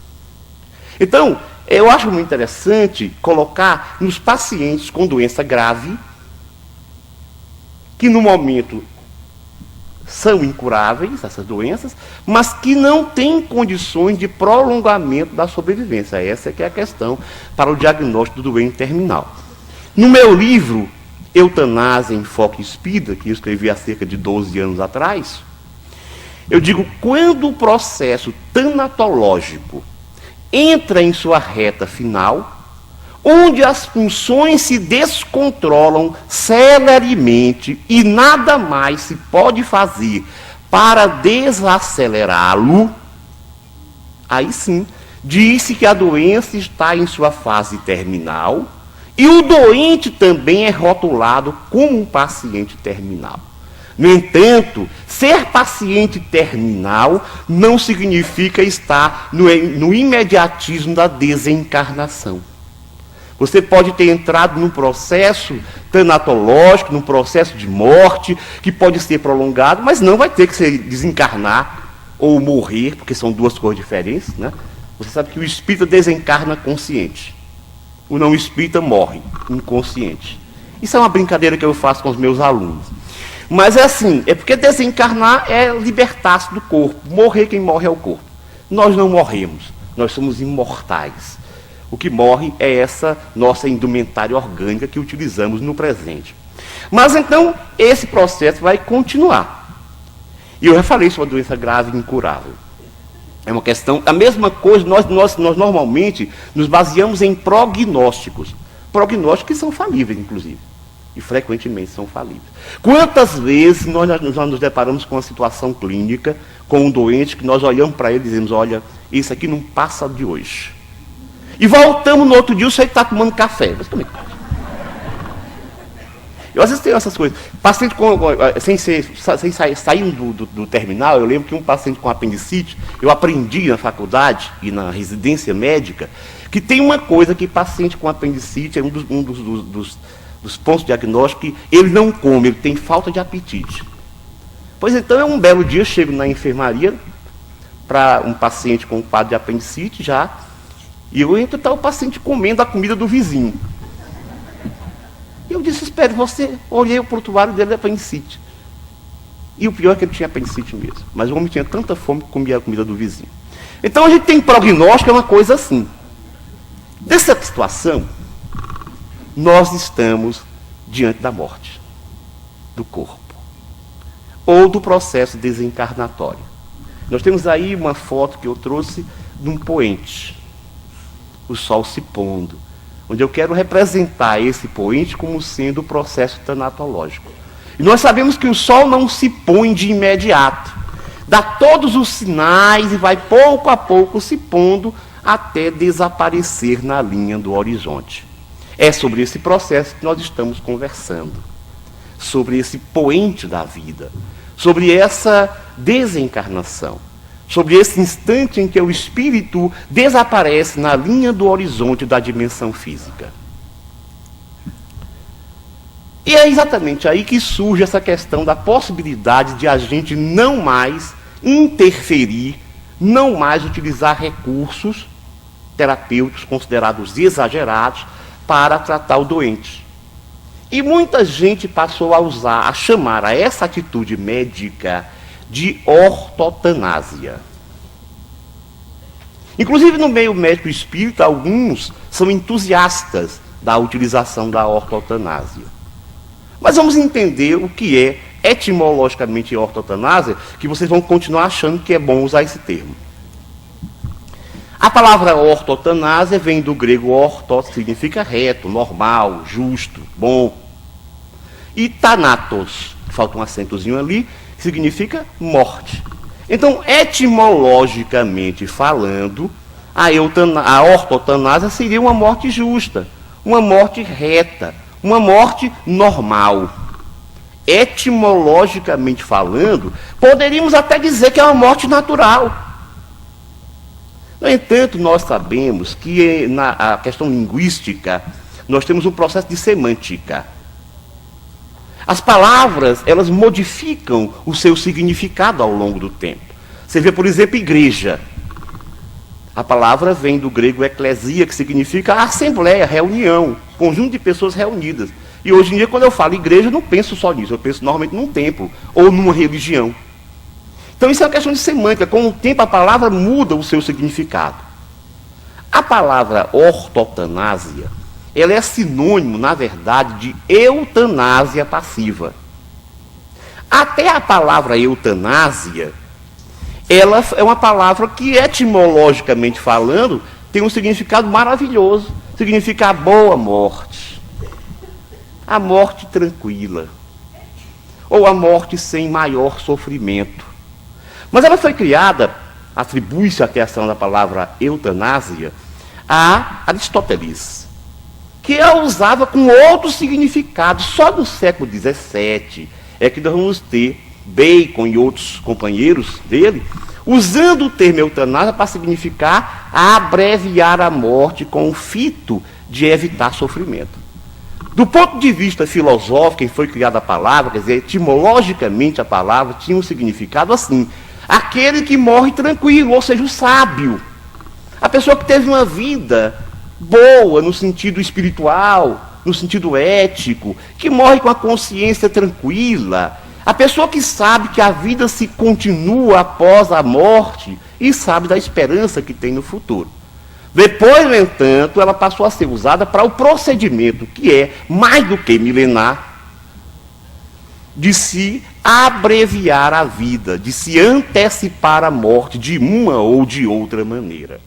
Então, eu acho muito interessante colocar nos pacientes com doença grave, que no momento são incuráveis, essas doenças, mas que não têm condições de prolongamento da sobrevivência. Essa é que é a questão para o diagnóstico do doente terminal. No meu livro, Eutanásia em Foco Espírita, que eu escrevi há cerca de 12 anos atrás, eu digo, quando o processo tanatológico entra em sua reta final, onde as funções se descontrolam celeremente e nada mais se pode fazer para desacelerá-lo, aí sim, diz-se que a doença está em sua fase terminal e o doente também é rotulado como um paciente terminal. No entanto, ser paciente terminal não significa estar no imediatismo da desencarnação. Você pode ter entrado num processo tanatológico, num processo de morte, que pode ser prolongado, mas não vai ter que se desencarnar ou morrer, porque são duas coisas diferentes, né? Você sabe que o espírita desencarna consciente. O não espírita morre inconsciente. Isso é uma brincadeira que eu faço com os meus alunos. Mas é assim, é porque desencarnar é libertar-se do corpo. Morrer, quem morre é o corpo. Nós não morremos, nós somos imortais. O que morre é essa nossa indumentária orgânica que utilizamos no presente. Mas então, esse processo vai continuar. E eu já falei sobre a doença grave e incurável. É uma questão, a mesma coisa, nós normalmente nos baseamos em prognósticos. Prognósticos que são falíveis, inclusive. E frequentemente são falíveis. Quantas vezes nós nos deparamos com uma situação clínica, com um doente, que nós olhamos para ele e dizemos, olha, isso aqui não passa de hoje. E voltamos no outro dia, o senhor está tomando café. Mas como é que pode? Eu às vezes tenho essas coisas. Paciente saindo do terminal, eu lembro que um paciente com apendicite, eu aprendi na faculdade e na residência médica, que tem uma coisa que paciente com apendicite é um dos pontos diagnósticos, que ele não come, ele tem falta de apetite. Pois então, um belo dia, eu chego na enfermaria para um paciente com quadro de apendicite já, e eu entro e está o paciente comendo a comida do vizinho. E eu disse, espere, você, olhei o prontuário dele de apendicite. E o pior é que ele tinha apendicite mesmo. Mas o homem tinha tanta fome que comia a comida do vizinho. Então a gente tem prognóstico, é uma coisa assim. Nessa situação, nós estamos diante da morte do corpo. Ou do processo desencarnatório. Nós temos aí uma foto que eu trouxe de um poente, o sol se pondo, onde eu quero representar esse poente como sendo o processo tanatológico. E nós sabemos que o sol não se põe de imediato, dá todos os sinais e vai pouco a pouco se pondo até desaparecer na linha do horizonte. É sobre esse processo que nós estamos conversando, sobre esse poente da vida, sobre essa desencarnação, sobre esse instante em que o espírito desaparece na linha do horizonte da dimensão física. E é exatamente aí que surge essa questão da possibilidade de a gente não mais interferir, não mais utilizar recursos terapêuticos considerados exagerados para tratar o doente. E muita gente passou a chamar a essa atitude médica de ortotanásia. Inclusive no meio médico espírita, alguns são entusiastas da utilização da ortotanásia. Mas vamos entender o que é etimologicamente ortotanásia, que vocês vão continuar achando que é bom usar esse termo. A palavra ortotanásia vem do grego ortos, que significa reto, normal, justo, bom. E thanatos, falta um acentozinho ali, que significa morte. Então, etimologicamente falando, a ortotanásia seria uma morte justa, uma morte reta, uma morte normal. Etimologicamente falando, poderíamos até dizer que é uma morte natural. No entanto, nós sabemos que na questão linguística, nós temos um processo de semântica. As palavras, elas modificam o seu significado ao longo do tempo. Você vê, por exemplo, igreja. A palavra vem do grego eclesia, que significa assembleia, reunião, conjunto de pessoas reunidas. E hoje em dia, quando eu falo igreja, eu não penso só nisso, eu penso normalmente num templo ou numa religião. Então isso é uma questão de semântica. Com o tempo a palavra muda o seu significado. A palavra ortotanásia, ela é sinônimo, na verdade, de eutanásia passiva. Até a palavra eutanásia, ela é uma palavra que, etimologicamente falando, tem um significado maravilhoso. Significa a boa morte. A morte tranquila. Ou a morte sem maior sofrimento. Mas ela foi criada, atribui-se a criação da palavra eutanásia a Aristóteles, que a usava com outro significado. Só no século XVII é que nós vamos ter Bacon e outros companheiros dele usando o termo eutanásia para significar abreviar a morte com o fito de evitar sofrimento. Do ponto de vista filosófico, em que foi criada a palavra, quer dizer, etimologicamente a palavra tinha um significado assim: aquele que morre tranquilo, ou seja, o sábio. A pessoa que teve uma vida boa no sentido espiritual, no sentido ético, que morre com a consciência tranquila. A pessoa que sabe que a vida se continua após a morte e sabe da esperança que tem no futuro. Depois, no entanto, ela passou a ser usada para o procedimento, que é, mais do que milenar, de se abreviar a vida, de se antecipar a morte de uma ou de outra maneira.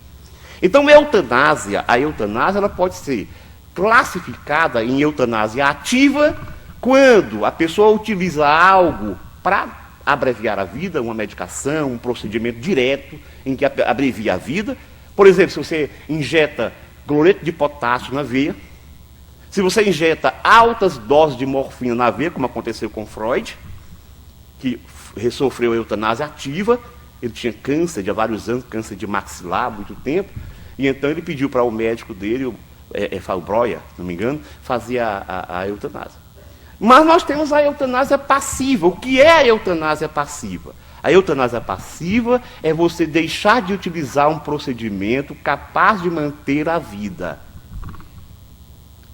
Então, a eutanásia ela pode ser classificada em eutanásia ativa, quando a pessoa utiliza algo para abreviar a vida, uma medicação, um procedimento direto em que abrevia a vida. Por exemplo, se você injeta cloreto de potássio na veia, se você injeta altas doses de morfina na veia, como aconteceu com Freud, que sofreu a eutanásia ativa, ele tinha câncer de há vários anos, câncer de maxilar há muito tempo, e então ele pediu para o médico dele, o Breuer, se não me engano, fazer a eutanásia. Mas nós temos a eutanásia passiva. O que é a eutanásia passiva? A eutanásia passiva é você deixar de utilizar um procedimento capaz de manter a vida.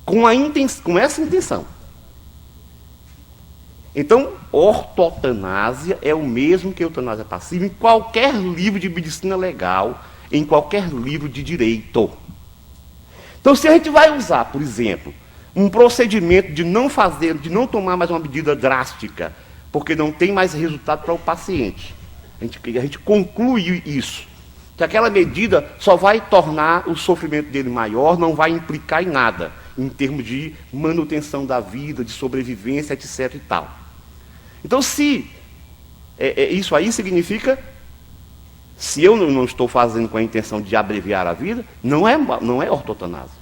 Com essa intenção. Então, ortotanásia é o mesmo que eutanásia passiva em qualquer livro de medicina legal, em qualquer livro de direito. Então, se a gente vai usar, por exemplo, um procedimento de não tomar mais uma medida drástica, porque não tem mais resultado para o paciente, a gente conclui isso, que aquela medida só vai tornar o sofrimento dele maior, não vai implicar em nada, em termos de manutenção da vida, de sobrevivência, etc. e tal. Então, se isso aí significa, se eu não estou fazendo com a intenção de abreviar a vida, não é ortotanásia.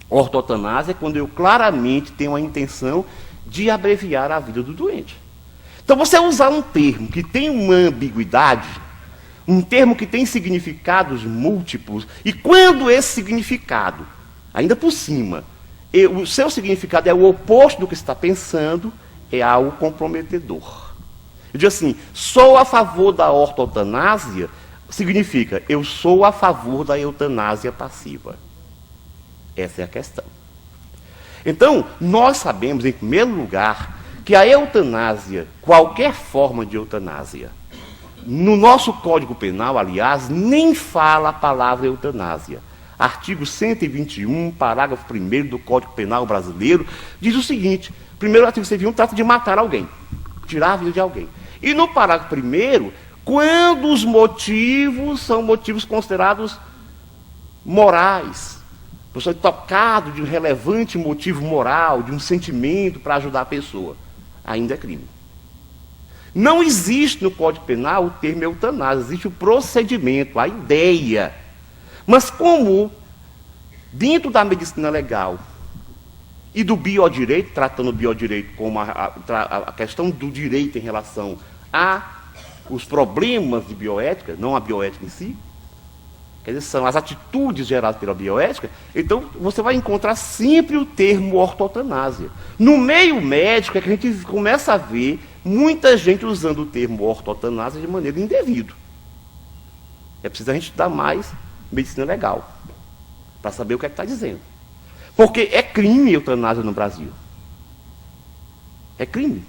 Ortotanásia é quando eu claramente tenho a intenção de abreviar a vida do doente. Então, você usar um termo que tem uma ambiguidade, um termo que tem significados múltiplos, e quando esse significado, ainda por cima, o seu significado é o oposto do que você está pensando, é algo comprometedor. Eu digo assim, sou a favor da ortotanásia, significa, eu sou a favor da eutanásia passiva. Essa é a questão. Então, nós sabemos, em primeiro lugar, que a eutanásia, qualquer forma de eutanásia, no nosso Código Penal, aliás, nem fala a palavra eutanásia. Artigo 121, parágrafo 1º do Código Penal brasileiro, diz o seguinte, primeiro artigo 121 trata de matar alguém, tirar a vida de alguém. E no parágrafo 1º, quando os motivos são motivos considerados morais, você é tocado de um relevante motivo moral, de um sentimento para ajudar a pessoa, ainda é crime. Não existe no Código Penal o termo eutanásia, existe o procedimento, a ideia. Mas como, dentro da medicina legal e do biodireito, tratando o biodireito como a questão do direito em relação aos problemas de bioética, não a bioética em si, quer dizer, são as atitudes geradas pela bioética, então você vai encontrar sempre o termo ortotanásia. No meio médico é que a gente começa a ver muita gente usando o termo ortotanásia de maneira indevida. É preciso a gente estudar mais medicina legal, para saber o que é que está dizendo. Porque é crime a eutanásia no Brasil. É crime.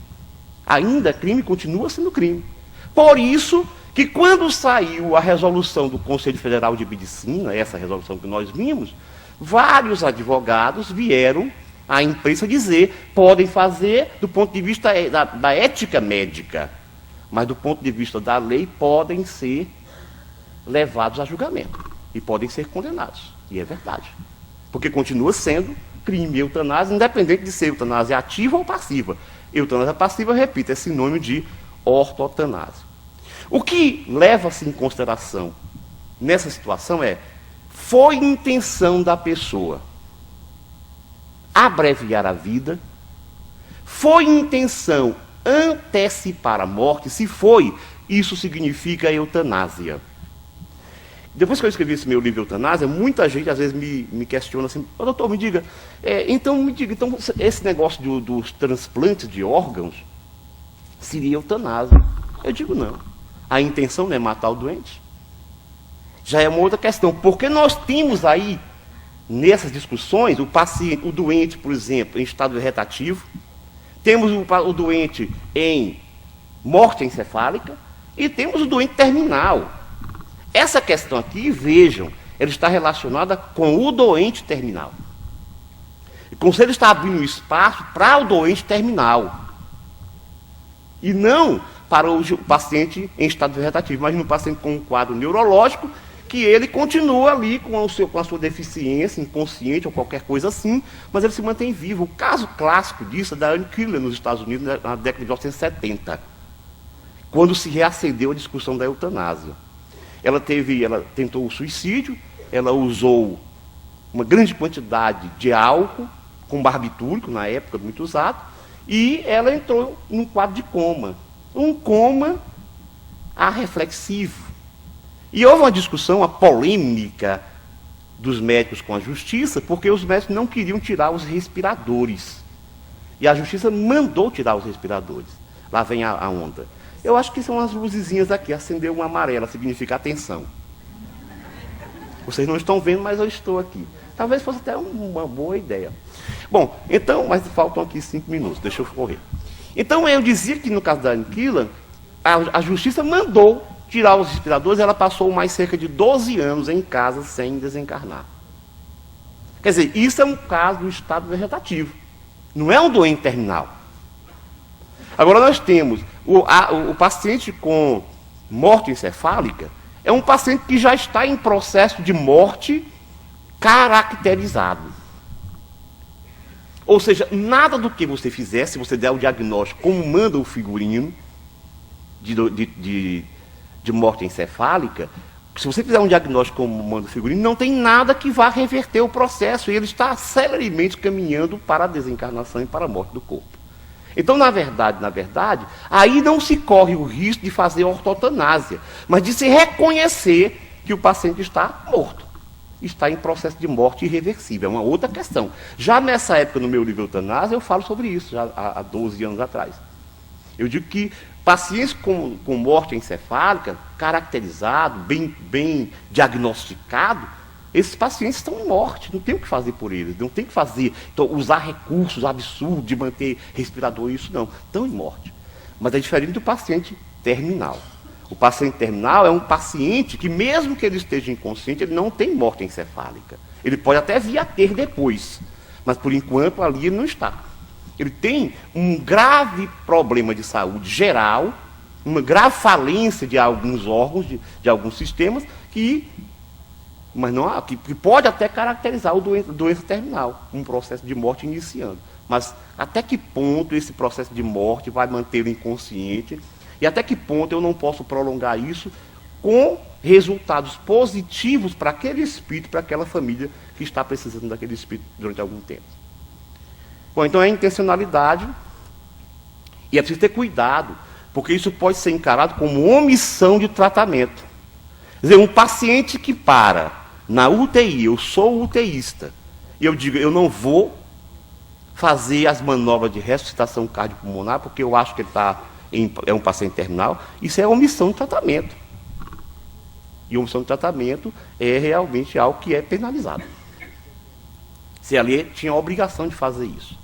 Ainda é crime, continua sendo crime. Por isso que quando saiu a resolução do Conselho Federal de Medicina, essa resolução que nós vimos, vários advogados vieram à imprensa dizer, podem fazer do ponto de vista da ética médica, mas do ponto de vista da lei podem ser levados a julgamento e podem ser condenados. E é verdade. Porque continua sendo crime eutanásia, independente de ser eutanásia ativa ou passiva. Eutanásia passiva, repito, é sinônimo de ortotanásia. O que leva-se em consideração nessa situação foi intenção da pessoa abreviar a vida, foi intenção antecipar a morte, se foi, isso significa eutanásia. Depois que eu escrevi esse meu livro Eutanásia, muita gente às vezes me questiona assim, doutor, me diga, então esse negócio dos transplantes de órgãos seria eutanásia. Eu digo não. A intenção não é matar o doente. Já é uma outra questão, porque nós temos aí, nessas discussões, o doente, por exemplo, em estado vegetativo, temos o doente em morte encefálica e temos o doente terminal. Essa questão aqui, vejam, ela está relacionada com o doente terminal. O Conselho está abrindo espaço para o doente terminal. E não para o paciente em estado vegetativo. Imagina um paciente com um quadro neurológico, que ele continua ali com a sua deficiência, inconsciente ou qualquer coisa assim, mas ele se mantém vivo. O caso clássico disso é da Anne Killer, nos Estados Unidos, na década de 1970, quando se reacendeu a discussão da eutanásia. Ela tentou o suicídio, ela usou uma grande quantidade de álcool, com barbitúrico, na época muito usado, e ela entrou num quadro de coma. Um coma arreflexivo. E houve uma discussão, uma polêmica dos médicos com a justiça, porque os médicos não queriam tirar os respiradores. E a justiça mandou tirar os respiradores. Lá vem a onda. Eu acho que são as luzezinhas aqui, acendeu uma amarela, significa atenção. Vocês não estão vendo, mas eu estou aqui. Talvez fosse até uma boa ideia. Bom, então, mas faltam aqui 5 minutos, deixa eu correr. Então, eu dizia que no caso da Anne Killer, a justiça mandou tirar os respiradores, ela passou mais cerca de 12 anos em casa sem desencarnar. Quer dizer, isso é um caso do estado vegetativo. Não é um doente terminal. Agora nós temos o paciente com morte encefálica, É um paciente que já está em processo de morte caracterizado. Ou seja, nada do que você fizer, se você der o diagnóstico como manda o figurino de morte encefálica, se você fizer um diagnóstico como manda o figurino, não tem nada que vá reverter o processo, e ele está celeremente caminhando para a desencarnação e para a morte do corpo. Então, na verdade, aí não se corre o risco de fazer ortotanásia, mas de se reconhecer que o paciente está morto, está em processo de morte irreversível. É uma outra questão. Já nessa época, no meu livro Eutanásia, eu falo sobre isso, já há 12 anos atrás. Eu digo que pacientes com morte encefálica, caracterizado, bem diagnosticado, esses pacientes estão em morte, não tem o que fazer por eles, não tem o que fazer, então, usar recursos absurdos de manter respirador, isso não, estão em morte. Mas é diferente do paciente terminal. O paciente terminal é um paciente que, mesmo que ele esteja inconsciente, ele não tem morte encefálica. Ele pode até vir a ter depois, mas por enquanto ali ele não está. Ele tem um grave problema de saúde geral, uma grave falência de alguns órgãos, de alguns sistemas, que pode até caracterizar o doença terminal, um processo de morte iniciando. Mas até que ponto esse processo de morte vai mantê-lo inconsciente, e até que ponto eu não posso prolongar isso com resultados positivos para aquele espírito, para aquela família que está precisando daquele espírito durante algum tempo. Bom, então é intencionalidade, e é preciso ter cuidado, porque isso pode ser encarado como omissão de tratamento. Quer dizer, um paciente que para na UTI, eu sou UTIsta, e eu digo, eu não vou fazer as manobras de ressuscitação cardiopulmonar, porque eu acho que ele é um paciente terminal, isso é omissão de tratamento. E omissão de tratamento é realmente algo que é penalizado. Se ali tinha a obrigação de fazer isso.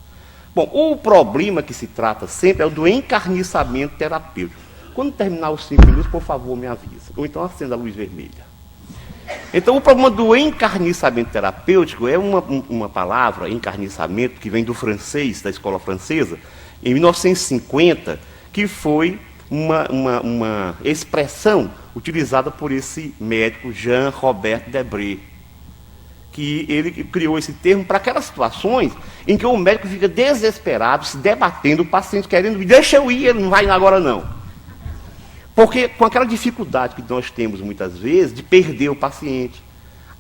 Bom, o problema que se trata sempre é o do encarniçamento terapêutico. Quando terminar os 5 minutos, por favor, me avisa. Ou então acenda a luz vermelha. Então, o problema do encarniçamento terapêutico é uma palavra, encarniçamento, que vem do francês, da escola francesa, em 1950, que foi uma expressão utilizada por esse médico Jean-Robert Debré, que ele criou esse termo para aquelas situações em que o médico fica desesperado, se debatendo, o paciente querendo, deixa eu ir, ele não vai agora não. Porque com aquela dificuldade que nós temos muitas vezes de perder o paciente,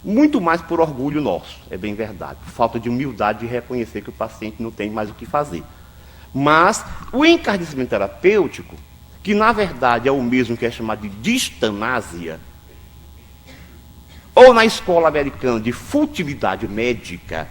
muito mais por orgulho nosso, é bem verdade, por falta de humildade de reconhecer que o paciente não tem mais o que fazer. Mas o encarniçamento terapêutico, que na verdade é o mesmo que é chamado de distanásia, ou na escola americana de futilidade médica,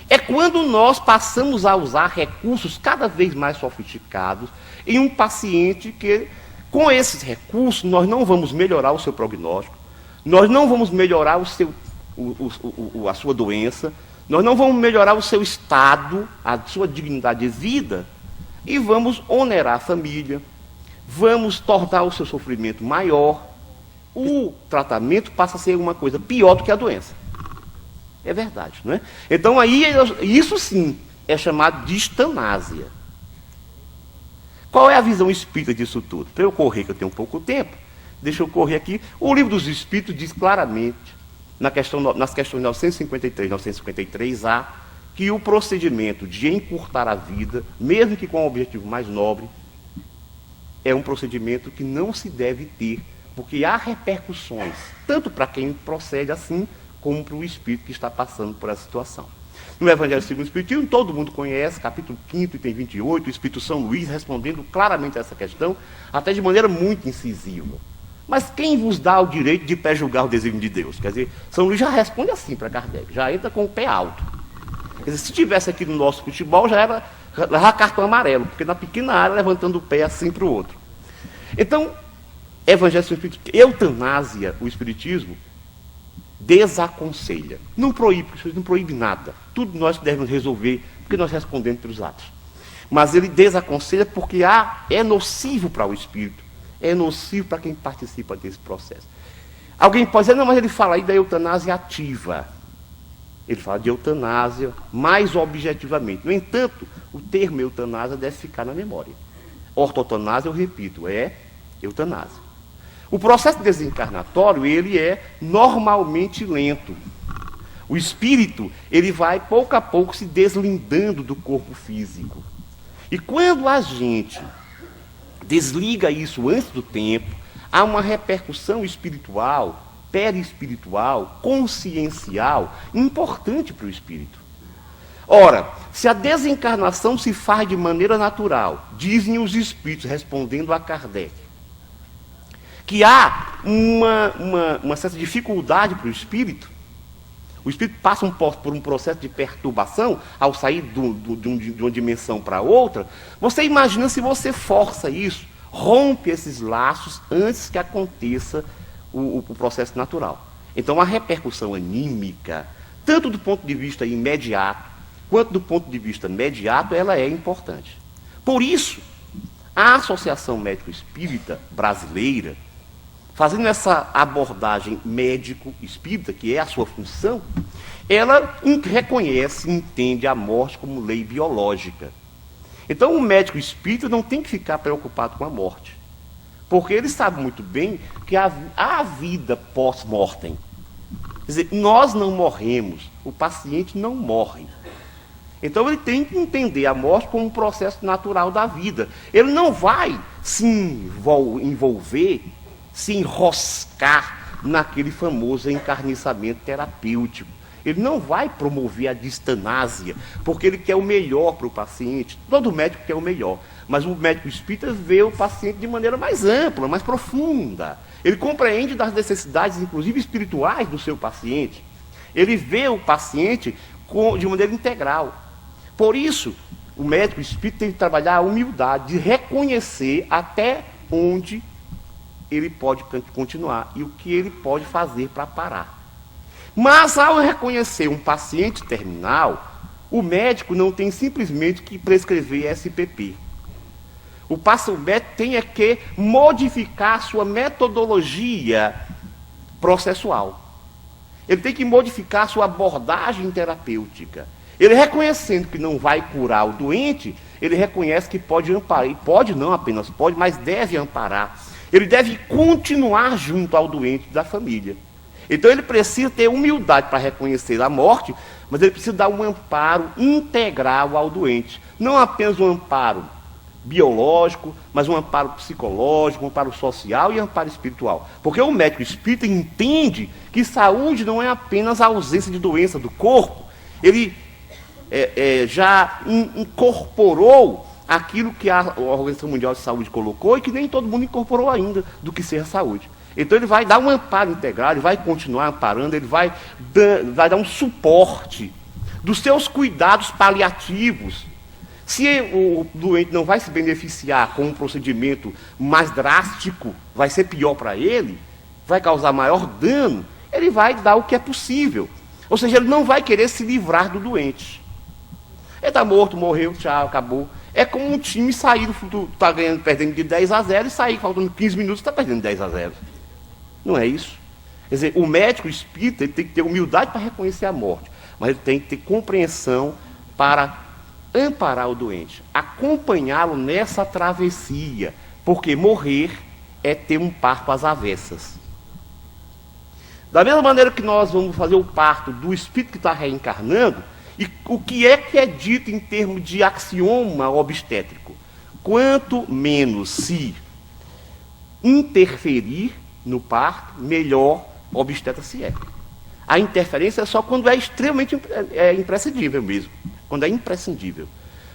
é quando nós passamos a usar recursos cada vez mais sofisticados em um paciente que, com esses recursos, nós não vamos melhorar o seu prognóstico, nós não vamos melhorar a sua doença, nós não vamos melhorar o seu estado, a sua dignidade de vida, e vamos onerar a família, vamos tornar o seu sofrimento maior. O tratamento passa a ser uma coisa pior do que a doença. É verdade, não é? Então, aí, isso sim é chamado de distanásia. Qual é a visão espírita disso tudo? Para eu correr, que eu tenho pouco tempo, deixa eu correr aqui. O Livro dos Espíritos diz claramente, nas questões 953 e 953A, que o procedimento de encurtar a vida, mesmo que com um objetivo mais nobre, é um procedimento que não se deve ter, porque há repercussões, tanto para quem procede assim, como para o espírito que está passando por essa situação. No Evangelho segundo o Espiritismo, todo mundo conhece, capítulo 5º, item 28, o Espírito São Luís respondendo claramente a essa questão, até de maneira muito incisiva. Mas quem vos dá o direito de pré-julgar o desígnio de Deus? Quer dizer, São Luís já responde assim para Kardec, já entra com o pé alto. Quer dizer, se tivesse aqui no nosso futebol, já era cartão amarelo, porque na pequena área, levantando o pé assim para o outro. Então, Evangelho segundo o Espiritismo, eutanásia, o Espiritismo, desaconselha. Não proíbe, porque não proíbe nada. Tudo nós devemos resolver, porque nós respondemos pelos atos. Mas ele desaconselha porque é nocivo para o espírito, é nocivo para quem participa desse processo. Alguém pode dizer, não, mas ele fala aí da eutanásia ativa. Ele fala de eutanásia mais objetivamente. No entanto, o termo eutanásia deve ficar na memória. Ortotanásia, eu repito, é eutanásia. O processo desencarnatório, ele é normalmente lento. O espírito, ele vai pouco a pouco se deslindando do corpo físico. E quando a gente desliga isso antes do tempo, há uma repercussão espiritual, perispiritual, consciencial, importante para o espírito. Ora, se a desencarnação se faz de maneira natural, dizem os espíritos, respondendo a Kardec, que há uma certa dificuldade para o espírito passa por um processo de perturbação ao sair de uma dimensão para outra. Você imagina se você força isso, rompe esses laços antes que aconteça o processo natural. Então, a repercussão anímica, tanto do ponto de vista imediato, quanto do ponto de vista mediato, ela é importante. Por isso, a Associação Médico-Espírita Brasileira, fazendo essa abordagem médico-espírita, que é a sua função, ela reconhece e entende a morte como lei biológica. Então, o médico espírita não tem que ficar preocupado com a morte, porque ele sabe muito bem que há vida pós-mortem. Quer dizer, nós não morremos, o paciente não morre. Então, ele tem que entender a morte como um processo natural da vida. Ele não vai se envolver, se enroscar naquele famoso encarniçamento terapêutico. Ele não vai promover a distanásia, porque ele quer o melhor para o paciente. Todo médico quer o melhor, mas o médico espírita vê o paciente de maneira mais ampla, mais profunda. Ele compreende das necessidades, inclusive espirituais, do seu paciente. Ele vê o paciente de maneira integral. Por isso, o médico espírita tem que trabalhar a humildade de reconhecer até onde ele pode continuar e o que ele pode fazer para parar. Mas, ao reconhecer um paciente terminal, o médico não tem simplesmente que prescrever SPP. O médico tem que modificar a sua metodologia processual. Ele tem que modificar a sua abordagem terapêutica. Ele, reconhecendo que não vai curar o doente, ele reconhece que pode amparar, e pode não apenas pode, mas deve amparar. Ele deve continuar junto ao doente da família. Então ele precisa ter humildade para reconhecer a morte, mas ele precisa dar um amparo integral ao doente. Não apenas um amparo biológico, mas um amparo psicológico, um amparo social e um amparo espiritual. Porque o médico espírita entende que saúde não é apenas a ausência de doença do corpo. Ele já incorporou aquilo que a Organização Mundial de Saúde colocou e que nem todo mundo incorporou ainda do que seja saúde. Então ele vai dar um amparo integral, ele vai continuar amparando, ele vai dar um suporte dos seus cuidados paliativos. Se o doente não vai se beneficiar com um procedimento mais drástico, vai ser pior para ele, vai causar maior dano, ele vai dar o que é possível. Ou seja, ele não vai querer se livrar do doente. Ele está morto, morreu, tchau, acabou. É como um time sair está perdendo de 10-0 e sair faltando 15 minutos está perdendo 10-0. Não é isso? Quer dizer, o médico espírita ele tem que ter humildade para reconhecer a morte, mas ele tem que ter compreensão para amparar o doente, acompanhá-lo nessa travessia, porque morrer é ter um parto às avessas. Da mesma maneira que nós vamos fazer o parto do espírito que está reencarnando, e o que é dito em termos de axioma obstétrico? Quanto menos se interferir no parto, melhor obstetra se é. A interferência é só quando é extremamente imprescindível mesmo. Quando é imprescindível.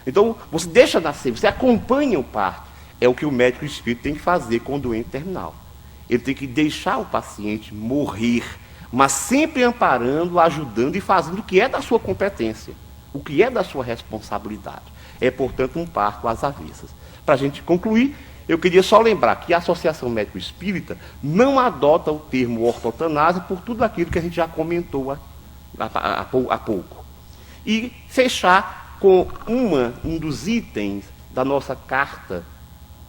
Então, você deixa nascer, você acompanha o parto. É o que o médico espírita tem que fazer com o doente terminal. Ele tem que deixar o paciente morrer, mas sempre amparando, ajudando e fazendo o que é da sua competência, o que é da sua responsabilidade. É, portanto, um parto às avessas. Para a gente concluir, eu queria só lembrar que a Associação Médico Espírita não adota o termo ortotanásia por tudo aquilo que a gente já comentou há pouco. E fechar com um dos itens da nossa carta,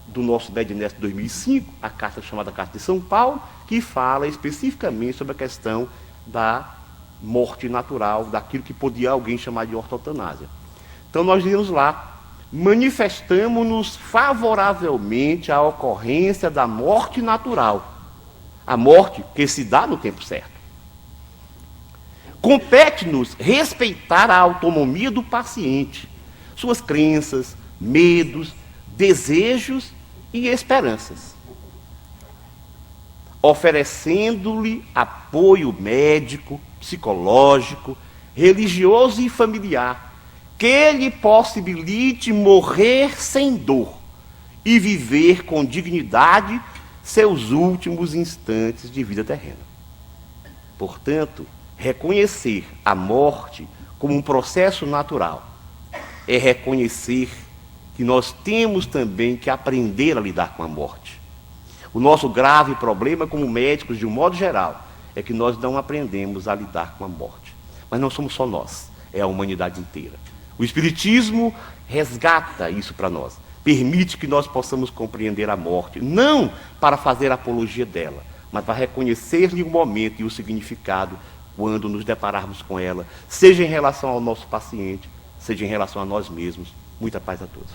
do nosso Medinest 2005, a carta chamada Carta de São Paulo, que fala especificamente sobre a questão da morte natural, daquilo que podia alguém chamar de ortotanásia. Então nós dizemos lá, manifestamos-nos favoravelmente à ocorrência da morte natural, a morte que se dá no tempo certo. Compete-nos respeitar a autonomia do paciente, suas crenças, medos, desejos e esperanças, oferecendo-lhe apoio médico, psicológico, religioso e familiar, que lhe possibilite morrer sem dor e viver com dignidade seus últimos instantes de vida terrena. Portanto, reconhecer a morte como um processo natural é reconhecer que nós temos também que aprender a lidar com a morte. O nosso grave problema como médicos, de um modo geral, é que nós não aprendemos a lidar com a morte. Mas não somos só nós, é a humanidade inteira. O Espiritismo resgata isso para nós, permite que nós possamos compreender a morte, não para fazer apologia dela, mas para reconhecer-lhe o momento e o significado quando nos depararmos com ela, seja em relação ao nosso paciente, seja em relação a nós mesmos. Muita paz a todos.